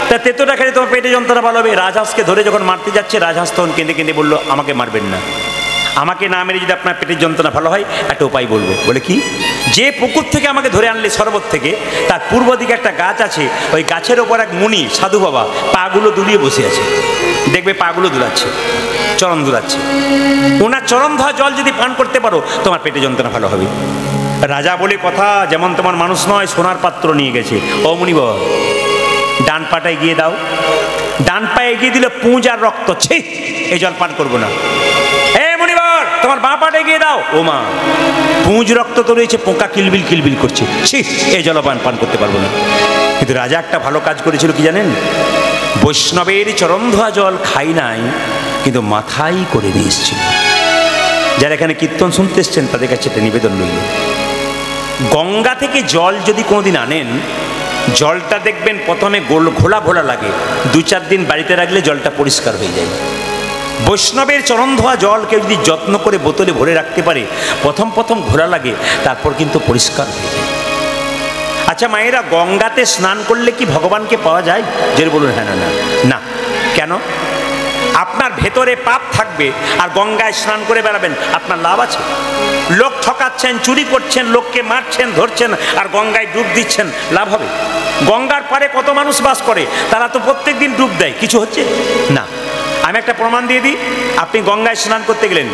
Speaker 1: তা তেতোটা খেলে তোমার পেটে যন্ত্রণা ভালো হবে। রাজহাঁসকে ধরে যখন মারতে যাচ্ছে, রাজহাঁস তখন কেঁদে কেঁদে বললো, আমাকে মারবেন না, আমাকে না মেরে যদি আপনার পেটের যন্ত্রণা ভালো হয় একটা উপায় বলবো। বলে কি? যে পুকুর থেকে আমাকে ধরে আনলে সরবত থেকে, তার পূর্ব দিকে একটা গাছ আছে, ওই গাছের ওপর এক মুনি সাধু বাবা পাগুলো দুলিয়ে বসে আছে, দেখবে পাগুলো দুলাচ্ছে, চরণ দুলাচ্ছে, ওনার চরণ ধোয়া জল যদি পান করতে পারো তোমার পেটে যন্ত্রণা ভালো হবে। রাজা বলে কথা, যেমন তোমার মানুষ নয়, সোনার পাত্র নিয়ে গেছে। ও মুনি বাবা, ডান পাটা এগিয়ে দাও। ডান পায়ে এগিয়ে দিলে পুঁজ আর রক্ত, ছি, এই জল পান করবো না। এ মুনিবর, তোমার বাঁ পাটা এগিয়ে দাও। ও মা, পুঁজ রক্ত তো রয়েছে, পোকা কিলবিল কিলবিল করছে, ছি, এই জল পান করতে পারবো না। কিন্তু রাজা একটা ভালো কাজ করেছিল, কি জানেন? বৈষ্ণবের চরণ ধোয়া জল খাই নাই, কিন্তু মাথায় করে নিয়ে এসেছিল। যারা এখানে কীর্তন শুনতে এসছেন তাদের কাছে একটা নিবেদন রইল, গঙ্গা থেকে জল যদি কোনোদিন আনেন, জলটা দেখবেন প্রথমে ঘোলা ঘোলা লাগে, 2-4 দিন বাড়িতে রাখলে জলটা পরিষ্কার হয়ে যায়। বৈষ্ণবের চরণ ধোয়া জল কেউ যদি যত্ন করে বোতলে ভরে রাখতে পারে, প্রথম প্রথম ঘোলা লাগে, তারপর কিন্তু পরিষ্কার হয়ে যায়। আচ্ছা মায়েরা, গঙ্গাতে স্নান করলে কি ভগবানকে পাওয়া যায়? যে বলুন হ্যাঁ না না। কেন? আপনার ভেতরে পাপ থাকবে আর গঙ্গায় স্নান করে বেড়াবেন, আপনার লাভ আছে? লোক ঠকাচ্ছেন, চুরি করছেন, লোককে মারছেন, ধরছেন, আর গঙ্গায় ডুব দিচ্ছেন, লাভ হবে? গঙ্গার পারে কত মানুষ বাস করে, তারা তো প্রত্যেক দিন ডুব দেয়, কিছু হচ্ছে না। আমি একটা প্রমাণ দিয়ে দিই। আপনি গঙ্গায় স্নান করতে গেলেন,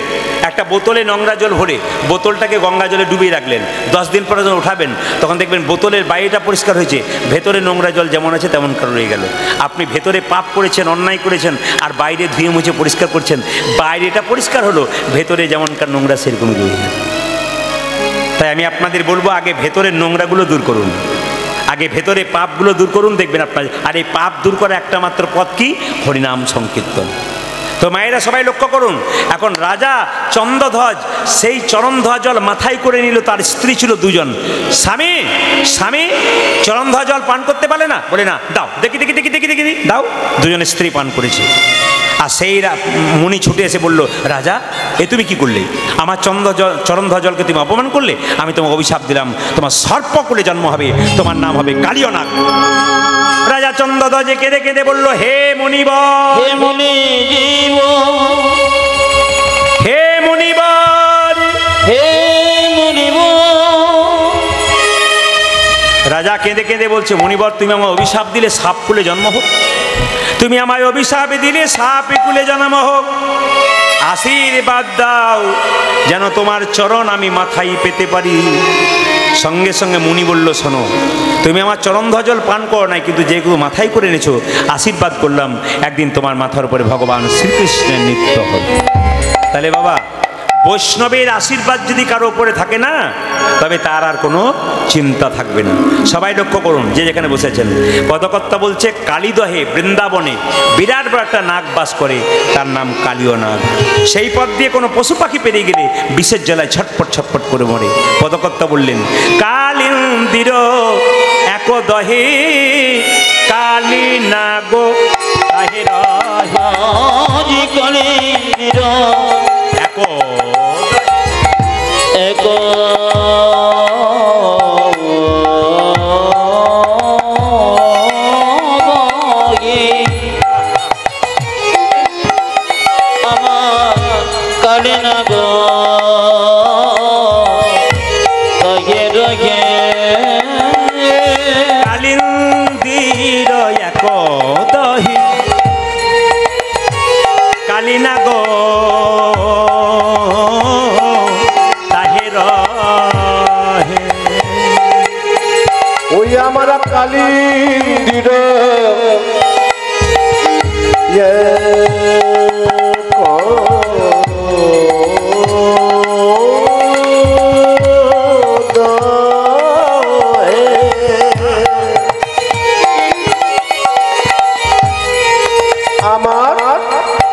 Speaker 1: একটা বোতলে নোংরা জল ভরে বোতলটাকে গঙ্গা জলে ডুবিয়ে রাখলেন, 10 দিন পরে যখন উঠাবেন তখন দেখবেন বোতলের বাইরেটা পরিষ্কার হয়েছে, ভেতরে নোংরা জল যেমন আছে তেমন কারো রয়ে গেল। আপনি ভেতরে পাপ করেছেন, অন্যায় করেছেন, আর বাইরে ধুয়ে মুছে পরিষ্কার করছেন, বাইরেটা পরিষ্কার হলো, ভেতরে যেমনকার নোংরা সেরকম রয়ে গেল। তাই আমি আপনাদের বলবো, আগে ভেতরের নোংরাগুলো দূর করুন, আগে ভেতরে পাপগুলো দূর করুন, দেখবেন আপনার। আর এই পাপ দূর করা একটা মাত্র পথ কি? হরিনাম সংকীর্তন। তো মায়েরা সবাই লক্ষ্য করুন, এখন রাজা চন্দ্রধ্বজ সেই চরণধ্বজ জল মাথায় করে নিল, তার স্ত্রী ছিল 2 জন। স্বামী স্বামী চরণধ্বজ জল পান করতে পারলে না? বলে না, দাও, দেখি দেখি দেখি দেখি দেখি দাও। 2 জনের স্ত্রী পান করেছে। আর সেই মুনি ছুটে এসে বলল, রাজা এ তুমি কি করলে? আমার চরণধ্বজ জলকে তুমি অপমান করলে, আমি তোমাকে অভিশাপ দিলাম, তোমার সর্পকুলে জন্ম হবে, তোমার নাম হবে কালিয়নাগ। রাজা চন্দ্রধ্বজে কেঁদে কেঁদে বলল, হে মুনিবর,
Speaker 2: হে মুনি জীব,
Speaker 1: হে মুনিবর,
Speaker 2: হে মুনিবর।
Speaker 1: রাজা কেঁদে কেঁদে বলছে, মুনিবর তুমি আমার অভিশাপ দিলে সাপ কুলে জন্ম হোক, তুমি আমায় অভিশাপ দিলে সাপ কুলে জন্ম হোক, আশীর্বাদ দাও যেন তোমার চরণ আমি মাথায় পেতে পারি। সঙ্গে সঙ্গে মুনি বলল, শোনো, তুমি আমার চরণধ্বজ জল পান করো নাই, কিন্তু যেগুলো মাথায় করে এনেছো, আশীর্বাদ করলাম একদিন তোমার মাথার উপরে ভগবান শ্রীকৃষ্ণের নৃত্য হবে। তাহলে বাবা, বৈষ্ণবের আশীর্বাদ যদি কারো উপরে থাকে না, তবে তার আর কোনো চিন্তা থাকবে না। সবাই লক্ষ্য করুন, যে যেখানে বসেছেন, পদকর্তা বলছে, কালীদহে বৃন্দাবনে বিরাট বড় একটা নাগ বাস করে, তার নাম কালীয় নাগ। সেই পথ দিয়ে কোনো পশু পাখি পেরিয়ে গেলে বিষের জ্বালায় ছটপট ছটপট করে মরে। পদকর্তা বললেন, কালিন্দির একদহে কালী নাগ তাহে
Speaker 2: এক আমার কালিনাগ রহে রহে,
Speaker 1: কালিন্দির এক দহি কালিনাগ তাহে রহে।
Speaker 2: ওই আমার কালিন্দির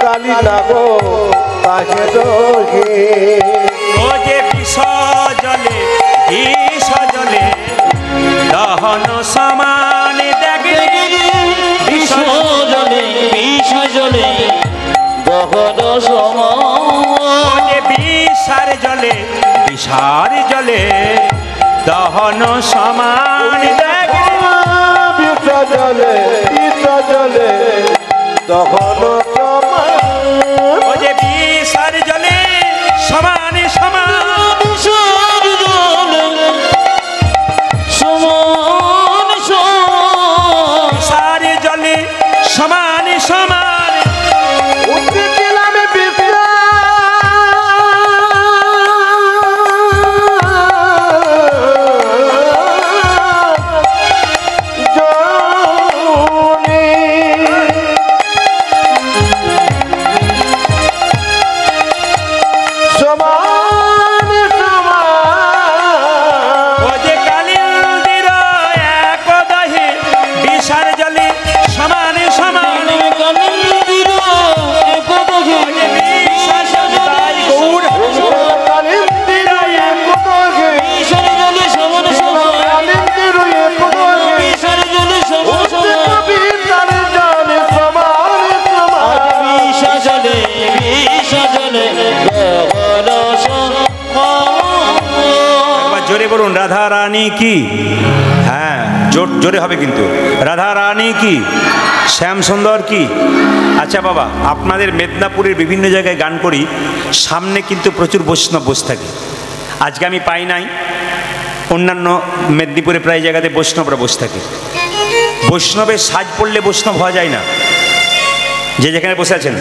Speaker 2: কালী না গো তাহে রহে
Speaker 1: ও যে বিষ জলে দহন সমান দেখে
Speaker 2: বিষ জলে দহন সমান
Speaker 1: বিষার জলে দহন সমান দেখে
Speaker 2: বিষ জলে দহন সমান
Speaker 1: ও যে বিষার জলে সমান সমান বিষার জলে সমান সমান জোরে বলুন রাধা রানী কি হ্যাঁ জোরে হবে কিন্তু রাধা রানী কি শ্যাম সুন্দর কি আচ্ছা বাবা আপনাদের মেদিনীপুরের বিভিন্ন জায়গায় গান করি সামনে কিন্তু প্রচুর বৈষ্ণব বসে থাকে আজকে আমি পাই নাই অন্যান্য মেদিনীপুরে প্রায় জায়গাতে বৈষ্ণবরা বসে থাকে বৈষ্ণবের সাজ পড়লে বৈষ্ণব হওয়া যায় না যে যেখানে বসে আছেন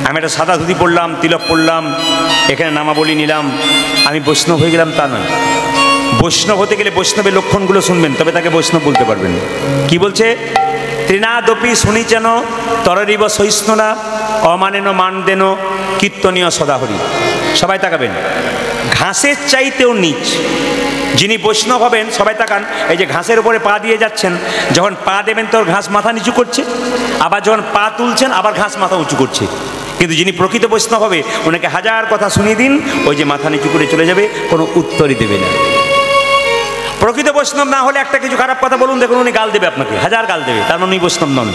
Speaker 1: আমি একটা সাদা ধুতি পরলাম তিলক পরলাম এখানে নামাবলী নিলাম আমি বৈষ্ণব হয়ে গেলাম তা নয় বৈষ্ণব হতে গেলে বৈষ্ণবের লক্ষণগুলো শুনবেন তবে তাকে বৈষ্ণব বলতে পারবেন কি বলছে ত্রিনাদপি শুনিছেন তররিব সহিষ্ণুনা অমানেন মান দেন কীর্তনীয় সদাহরি সবাই তাকাবেন ঘাসের চাইতেও নিচ যিনি বৈষ্ণব হবেন সবাই তাকান এই যে ঘাসের উপরে পা দিয়ে যাচ্ছেন যখন পা দেবেন তোর ঘাস মাথা নিচু করছে আবার যখন পা তুলছেন আবার ঘাস মাথা উঁচু করছে কিন্তু যিনি প্রকৃত বৈষ্ণব হবে ওনাকে হাজার কথা শুনিয়ে দিন ওই যে মাথা নিচু করে চলে যাবে কোনো উত্তরই দেবে না প্রকৃত বৈষ্ণব না হলে একটা কিছু খারাপ কথা বলুন দেখুন উনি গাল দেবে আপনাকে হাজার গাল দেবে তার মানে উনি বৈষ্ণব নন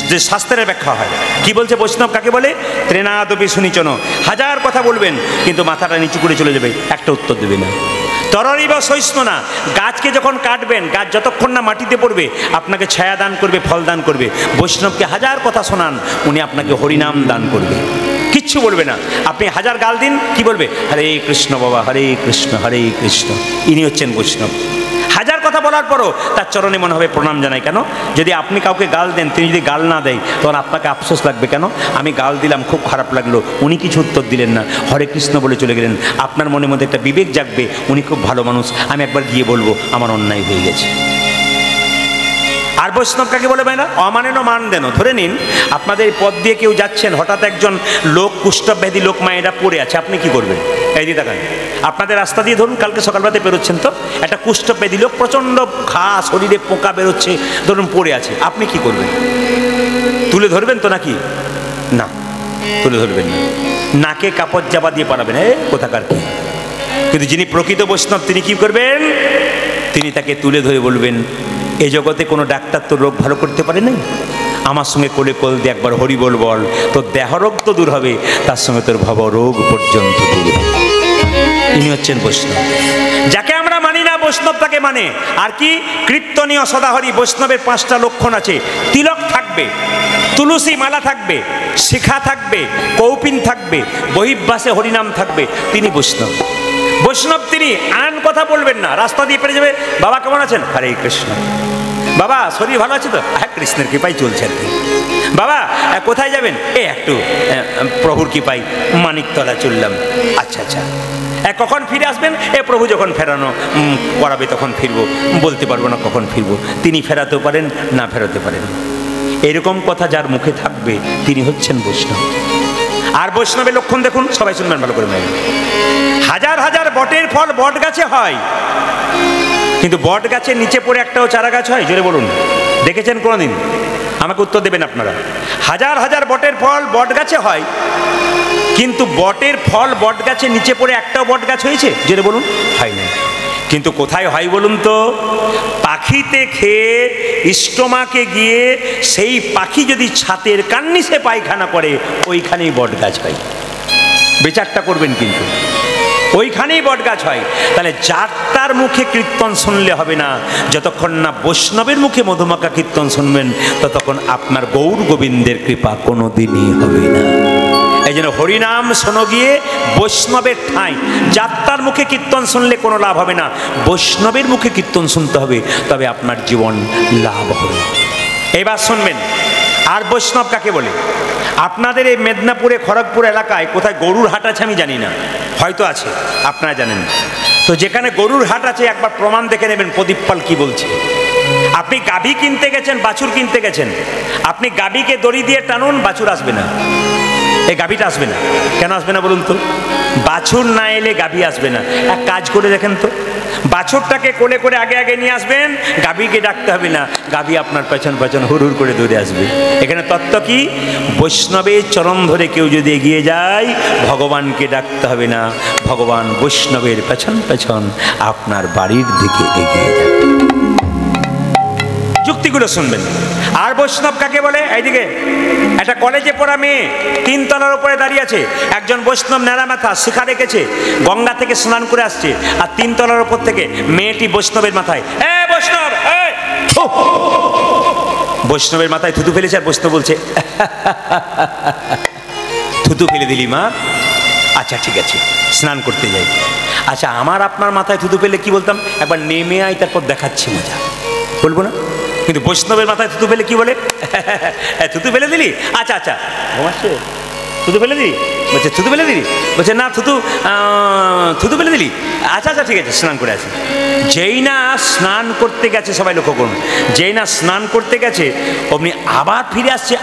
Speaker 1: যে শাস্ত্রের ব্যাখ্যা হয় কি বলছে বৈষ্ণব কাকে বলে ত্রিনাদপি শুনিছেন হাজার কথা বলবেন কিন্তু মাথাটা নিচু করে চলে যাবে একটা উত্তর দেবে না তররিব সহিষ্ণুনা গাছকে যখন কাটবেন গাছ যতক্ষণ না মাটিতে পড়বে আপনাকে ছায়া দান করবে ফল দান করবে বৈষ্ণবকে হাজার কথা শোনান উনি আপনাকে হরিনাম দান করবে কিচ্ছু বলবে না আপনি হাজার গাল দিন কি বলবে হরে কৃষ্ণ বাবা হরে কৃষ্ণ ইনি হচ্ছেন বৈষ্ণব হাজার কথা বলার পরও তার চরণে মনে হবে প্রণাম জানাই কেন যদি আপনি কাউকে গাল দেন তিনি যদি গাল না দেয় তখন আপনাকে আফসোস লাগবে কেন আমি গাল দিলাম খুব খারাপ লাগলো উনি কিছু উত্তর দিলেন না হরে কৃষ্ণ বলে চলে গেলেন আপনার মনের মধ্যে একটা বিবেক জাগবে উনি খুব ভালো মানুষ আমি একবার গিয়ে বলবো আমার অন্যায় হয়ে গেছে আর বৈষ্ণব কাকে বলে ভাই না অমানেন মান দেন ধরে নিন আপনাদের পথ দিয়ে কেউ যাচ্ছেন হঠাৎ একজন লোক কুষ্ঠব্যাধি লোক মায়েরা পড়ে আছে আপনি কি করবেন এই দিয়ে তাকান আপনাদের রাস্তা দিয়ে ধরুন কালকে সকালবেলাতে বেরোচ্ছেন তো একটা কুষ্ঠব্যাধি লোক প্রচণ্ড ঘা শরীরে পোকা বেরোচ্ছে ধরুন পড়ে আছে আপনি কি করবেন তুলে ধরবেন তো নাকি না তুলে ধরবেন না নাকে কাপড় জাপা দিয়ে পারাবেন কোথাকার কি কিন্তু যিনি প্রকৃত বৈষ্ণব তিনি কি করবেন তিনি তাকে তুলে ধরে বলবেন এই জগতে কোনো ডাক্তার তো রোগ ভালো করতে পারে নাই আমার সঙ্গে কোলে কোল দিয়ে একবার হরি বল বল তোর দেহরোগ তো দূর হবে তার সঙ্গে তোর ভবরোগ পর্যন্ত দূর হবে ইনি হচ্ছেন বৈষ্ণব যাকে আমরা মানি না বৈষ্ণব তাকে মানে আর কি কীর্তনীয় সদাহরি বৈষ্ণবের 5টা লক্ষণ আছে তিলক থাকবে তুলসী মালা থাকবে শিখা থাকবে কৌপিন থাকবে বহির্বাসে হরিনাম থাকবে তিনি বৈষ্ণব বৈষ্ণব তিনি আন কথা বলবেন না রাস্তা দিয়ে পেরে যাবে বাবা কেমন আছেন হরে কৃষ্ণ বাবা শরীর ভালো আছে তো হ্যাঁ কৃষ্ণের কৃপায় চলছে আর কি বাবা কোথায় যাবেন একটু প্রভুর কৃপায় মানিকতলা চললাম আচ্ছা কখন ফিরে আসবেন প্রভু যখন ফেরানো করাবে তখন ফিরবো বলতে পারবো না কখন ফিরবো তিনি ফেরাতেও পারেন না ফেরাতে পারেন এরকম কথা যার মুখে থাকবে তিনি হচ্ছেন বৈষ্ণব আর বৈষ্ণবের লক্ষণ দেখুন সবাই শুনবেন ভালো করে হাজার হাজার বটের ফল বট গাছে হয় কিন্তু বট গাছের নিচে পড়ে একটাও চারা গাছ হয় জোরে বলুন দেখেছেন কোনোদিন আমাকে উত্তর দেবেন আপনারা। হাজার হাজার বটের ফল বট গাছে হয়, কিন্তু বটের ফল বট গাছে নিচে পড়ে একটাও বট গাছ হয়েছে? যেটা বলুন, হয় না। কিন্তু কোথায় হয় বলুন তো? পাখিতে খেয়ে স্টোমাকে গিয়ে সেই পাখি যদি ছাতের কান্নিসে পায়খানা করে, ওইখানেই বট গাছ হয়। বিচারটা করবেন কিন্তু, ওইখানেই বট গাছ হয়। তাহলে যাত্রার মুখে কীর্তন শুনলে হবে না, যতক্ষণ না বৈষ্ণবের মুখে মধুমাখা কীর্তন শুনবেন ততক্ষণ আপনার গৌর গোবিন্দের কৃপা কোনোদিনই হবে না। এই জন্য হরিনাম শোনো গিয়ে বৈষ্ণবের ঠাঁই। যাত্রার মুখে কীর্তন শুনলে কোনো লাভ হবে না, বৈষ্ণবের মুখে কীর্তন শুনতে হবে, তবে আপনার জীবন লাভ হবে। এবার শুনবেন, আর বৈষ্ণব কাকে বলে? আপনাদের এই মেদিনীপুরে খড়গপুর এলাকায় কোথায় গরুর হাট আছে আমি জানি না, হয়তো আছে, আপনারা জানেন। তো যেখানে গরুর হাট আছে একবার প্রমাণ দেখে নেবেন প্রদীপ পাল কি বলছে। আপনি গাভী কিনতে গেছেন, বাছুর কিনতে গেছেন, আপনি গাভীকে দড়ি দিয়ে টানুন, বাছুর আসবে না, এই গাভীটা আসবে না। কেন আসবে না বলুন তো? বাছুর না এলে গাভী আসবে না। এক কাজ করে দেখেন তো, বাছুরটাকে কোলে করে আগে আগে নিয়ে আসবেন, গাভীকে ডাকতে হবে না, গাভী আপনার পেছন পেছন হুড় হুড় করে দৌড়ে আসবে। এখানে তত্ত্ব কি? বৈষ্ণবের চরণ ধরে কেউ যদি এগিয়ে যায়, ভগবানকে ডাকতে হবে না, ভগবান বৈষ্ণবের পেছন পেছন আপনার বাড়ির দিকে এগিয়ে যাবে। যুক্তিগুলো শুনবেন। আর বৈষ্ণব কাকে বলে? এইদিকে একটা কলেজে পড়া মেয়ে 3 তলার উপরে দাঁড়িয়ে আছে, একজন বৈষ্ণব ন্যাড়া মাথা শিখা রেখেছে, গঙ্গা থেকে স্নান করে আসছে, আর 3 তলার উপর থেকে মেয়েটি বৈষ্ণবের মাথায়, এ বৈষ্ণব, বৈষ্ণবের মাথায় থুতু ফেলেছে, আর বৈষ্ণব বলছে থুতু ফেলে দিলি মা, আচ্ছা ঠিক আছে স্নান করতে যাই। আচ্ছা আমার আপনার মাথায় থুতু ফেলে কি বলতাম? একবার নেমে আয়, তারপর দেখাচ্ছি মজা, বলবো না? কিন্তু বৈষ্ণবের মাথায় থুতু ফেলে কি বলে? থুতু ফেলে দিলি, আচ্ছা আচ্ছা ঘুমাচ্ছে, থুতু ফেলে দিলি, বলছে থুতু ফেলে দিলি, বলছে না থুতু ফেলে দিলি, আচ্ছা আচ্ছা ঠিক আছে স্নান করে আসি। যেই না স্নান করতে গেছে, সবাই লক্ষ্য করুন, যেই না স্নান করতে গেছে অমনি আবার ফিরে আসছে,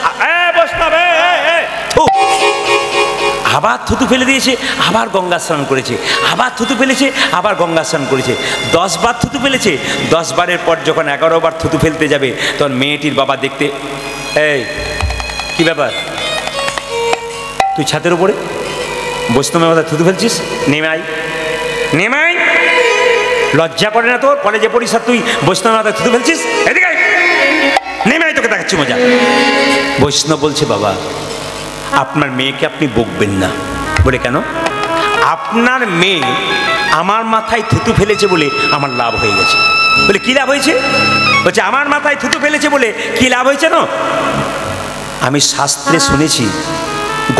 Speaker 1: বৈষ্ণব আবার থুতু ফেলে দিয়েছে, আবার গঙ্গা স্নান করেছে, আবার থুতু ফেলেছে, আবার গঙ্গা স্নান করেছে, 10 বার থুতু ফেলেছে। 10 বারের পর যখন 11 বার থুতু ফেলতে যাবে, তখন মেয়েটির বাবা দেখতে, এই কি ব্যাপার, তুই ছাদের উপরে বৈষ্ণবের মাথায় থুতু ফেলছিস, নেমে আয়, নেমে আয়, লজ্জা করে না তোর? কলেজে পড়িস আর তুই বৈষ্ণবের মাথায় থুতু ফেলছিস, এদিকে আয়, নেমে আয়, তোকে দেখাচ্ছি মজা। বৈষ্ণব বলছে, বাবা আপনার মেয়েকে আপনি বকবেন না। বলে কেন? আপনার মেয়ে আমার মাথায় থুতু ফেলেছে বলে আমার লাভ হয়ে গেছে। বলে কি লাভ হয়েছে? বলছে আমার মাথায় থুতু ফেলেছে বলে কি লাভ হয়েছে না? আমি শাস্ত্রে শুনেছি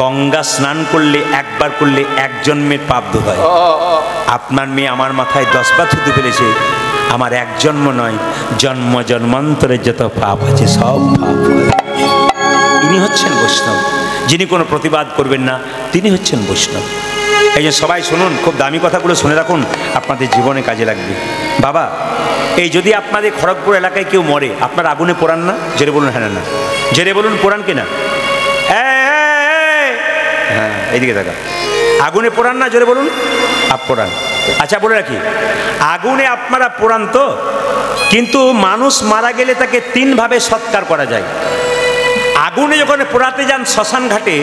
Speaker 1: গঙ্গা স্নান করলে একবার করলে 1 জন্মের পাপ দূর হয়। আপনার মেয়ে আমার মাথায় 10 বার থুতু ফেলেছে, আমার 1 জন্ম নয়, জন্ম জন্মান্তরের যত পাপ আছে সব পাপ হয়। ইনি হচ্ছেন বৈষ্ণব, যিনি কোনো প্রতিবাদ করবেন না, তিনি হচ্ছেন বৈষ্ণব। এই যে সবাই শুনুন, খুব দামি কথাগুলো শুনে রাখুন, আপনাদের জীবনে কাজে লাগবে। বাবা, এই যদি আপনাদের খড়গপুর এলাকায় কেউ মরে, আপনার আগুনে পোড়ান না? জেরে বলুন হ্যাঁ না, জেরে বলুন পোড়ান কিনা? হ্যাঁ এইদিকে দেখা, আগুনে পোড়ান না? জোরে বলুন। পোড়ান। আচ্ছা বলে রাখি, আগুনে আপনারা পোড়ান তো, কিন্তু মানুষ মারা গেলে তাকে 3 ভাবে সৎকার করা যায়। আগুনে যখন পোড়াতে যান শ্মশান ঘাটে,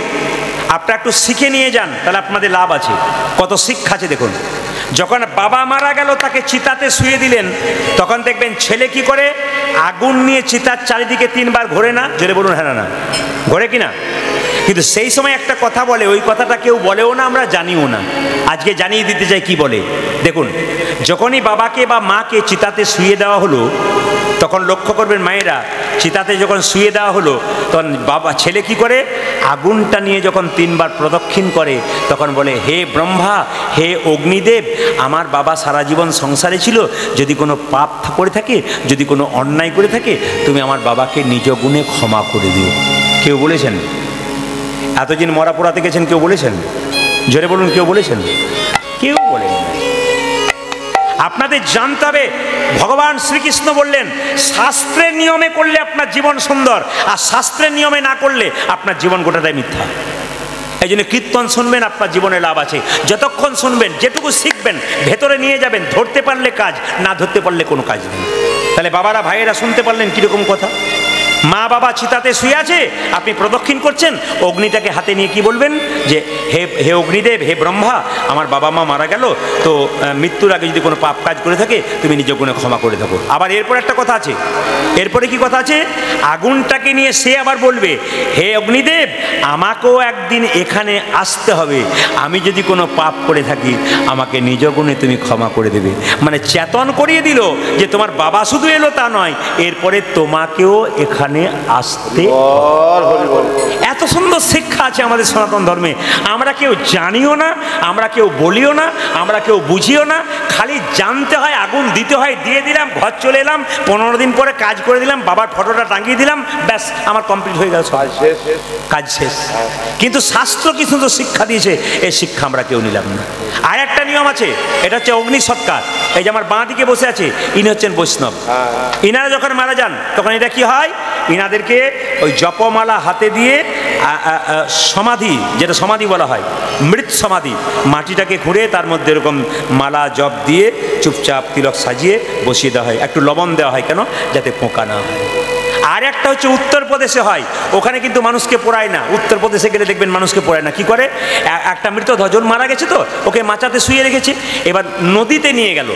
Speaker 1: আপনারা একটু শিখে নিয়ে যান, তাহলে আপনাদের লাভ আছে। কত শিক্ষা আছে দেখুন। যখন বাবা মারা গেল, তাকে চিতাতে শুয়ে দিলেন, তখন দেখবেন ছেলে কি করে, আগুন নিয়ে চিতার চারিদিকে 3 বার ঘোরে না? জোরে বলুন হ্যাঁ না, ঘোরে কিনা? কিন্তু সেই সময় একটা কথা বলে, ওই কথাটা কেউ বলেও না, আমরা জানিও না। আজকে জানিয়ে দিতে চাই কি বলে। দেখুন, যখনই বাবাকে বা মাকে চিতাতে শুয়ে দেওয়া হলো, তখন লক্ষ্য করবেন মায়েরা, চিতাতে যখন শুয়ে দেওয়া হলো, তখন বাবা ছেলে কি করে, আগুনটা নিয়ে যখন 3 বার প্রদক্ষিণ করে, তখন বলে, হে ব্রহ্মা, হে অগ্নিদেব, আমার বাবা সারা জীবন সংসারে ছিল, যদি কোনো পাপ করে থাকে, যদি কোনো অন্যায় করে থাকে, তুমি আমার বাবাকে নিজ গুণে ক্ষমা করে দিও। কেউ বলেছেন? এতদিন মরা পোড়াতে গেছেন, কেউ বলেছেন? জোরে বলুন, কেউ বলেছেন? কেউ বলেন। আপনাদের জানতে হবে, ভগবান শ্রীকৃষ্ণ বললেন শাস্ত্রের নিয়মে করলে আপনার জীবন সুন্দর, আর শাস্ত্রের নিয়মে না করলে আপনার জীবন গোটাটাই মিথ্যা। এই জন্য কীর্তন শুনবেন, আপনার জীবনে লাভ আছে। যতক্ষণ শুনবেন, যেটুকু শিখবেন ভেতরে নিয়ে যাবেন, ধরতে পারলে কাজ, না ধরতে পারলে কোনো কাজ নেই। তাহলে বাবারা ভাইয়েরা শুনতে পারলেন কীরকম কথা? মা বাবা চিতাতে শুয়ে আছে, আপনি প্রদক্ষিণ করছেন, অগ্নিটাকে হাতে নিয়ে কি বলবেন যে হে হে অগ্নিদেব, হে ব্রহ্মা, আমার বাবা মা মারা গেল, তো মৃত্যুর আগে যদি কোনো পাপ কাজ করে থাকে তুমি নিজ গুণে ক্ষমা করে থাকো। আবার এরপর একটা কথা আছে, এরপরে কি কথা আছে, আগুনটাকে নিয়ে সে আবার বলবে হে অগ্নিদেব, আমাকেও একদিন এখানে আসতে হবে, আমি যদি কোনো পাপ করে থাকি আমাকে নিজ গুণে তুমি ক্ষমা করে দেবে। মানে চেতন করিয়ে দিল যে তোমার বাবা শুধু এলো তা নয়, এরপরে তোমাকেও এখানে আসতে। এত সুন্দর শিক্ষা আছে আমাদের সনাতন ধর্মে, আমরা কেউ জানিও না, আমরা কেউ বলিও না, আমরা কেউ বুঝিও না, খালি জানতে হয়, আগুন দিতে হয়, দিয়ে দিলাম, ঘর চলে এলাম, 15 দিন পরে কাজ করে দিলাম, বাবার ফটোটা টাঙিয়ে দিলাম, ব্যাস আমার কমপ্লিট হয়ে গেল, কাজ শেষ। কিন্তু শাস্ত্র কি সুন্দর শিক্ষা দিয়েছে, এই শিক্ষা আমরা কেউ নিলাম না। আর একটা নিয়ম আছে, এটা হচ্ছে অগ্নি সৎকার। এই যে আমার বাঁ দিকে বসে আছে, ইনি হচ্ছেন বৈষ্ণব। ইনারা যখন মারা যান তখন এটা কি হয়, ইনাদেরকে ওই জপমালা হাতে দিয়ে সমাধি, যেটা সমাধি বলা হয়, মৃত সমাধি, মাটিটাকে খুঁড়ে তার মধ্যে এরকম মালা জপ দিয়ে চুপচাপ তিলক সাজিয়ে বসিয়ে দেওয়া হয়। একটু লবণ দেওয়া হয়, কেন? যাতে পোকা না হয়। আর একটা হচ্ছে উত্তরপ্রদেশে হয়, ওখানে কিন্তু মানুষকে পোড়ায় না। উত্তরপ্রদেশে গেলে দেখবেন মানুষকে পোড়ায় না। কি করে, একটা মৃতদেহ জন মারা গেছে তো ওকে মাচাতে শুয়ে রেখেছে, এবার নদীতে নিয়ে গেল,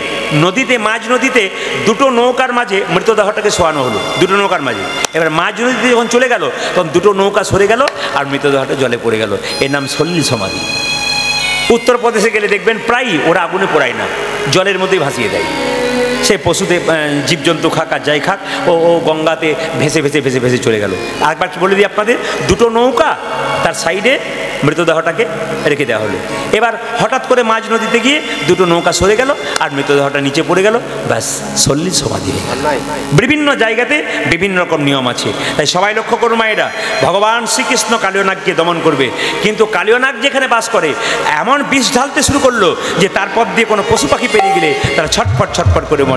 Speaker 1: নদীতে, মাঝ নদীতে দুটো নৌকার মাঝে মৃতদেহটাকে শোয়ানো হলো, দুটো নৌকার মাঝে। এবার মাঝ নদীতে যখন চলে গেল তখন দুটো নৌকা সরে গেল আর মৃতদেহটা জলে পড়ে গেল। এর নাম সল্লি সমাধি। উত্তরপ্রদেশে গেলে দেখবেন প্রায়ই ওরা আগুনে পোড়ায় না, জলের মধ্যেই ভাসিয়ে দেয়। সে পশুতে জীবজন্তু খাক আর যাই খাক, ও গঙ্গাতে ভেসে ভেসে ভেসে ভেসে চলে গেল। আরেকবার কি বলে দিই আপনাদের, দুটো নৌকা, তার সাইডে মৃতদেহটাকে রেখে দেওয়া হলো। এবার হঠাৎ করে মাঝ নদীতে গিয়ে দুটো নৌকা সরে গেল আর মৃতদেহটা নিচে পড়ে গেল, ব্যাস সল্লি সমাধি হয়ে গেল। বিভিন্ন জায়গাতে বিভিন্ন রকম নিয়ম আছে, তাই সবাই লক্ষ্য করুন মায়েরা, ভগবান শ্রীকৃষ্ণ কালীয়নাগকে দমন করবে, কিন্তু কালীয়নাগ যেখানে বাস করে এমন বিষ ঢালতে শুরু করলো যে তারপর দিয়ে কোনো পশু পাখি পেরিয়ে গেলে তারা ছটফট ছটফট করে মরে।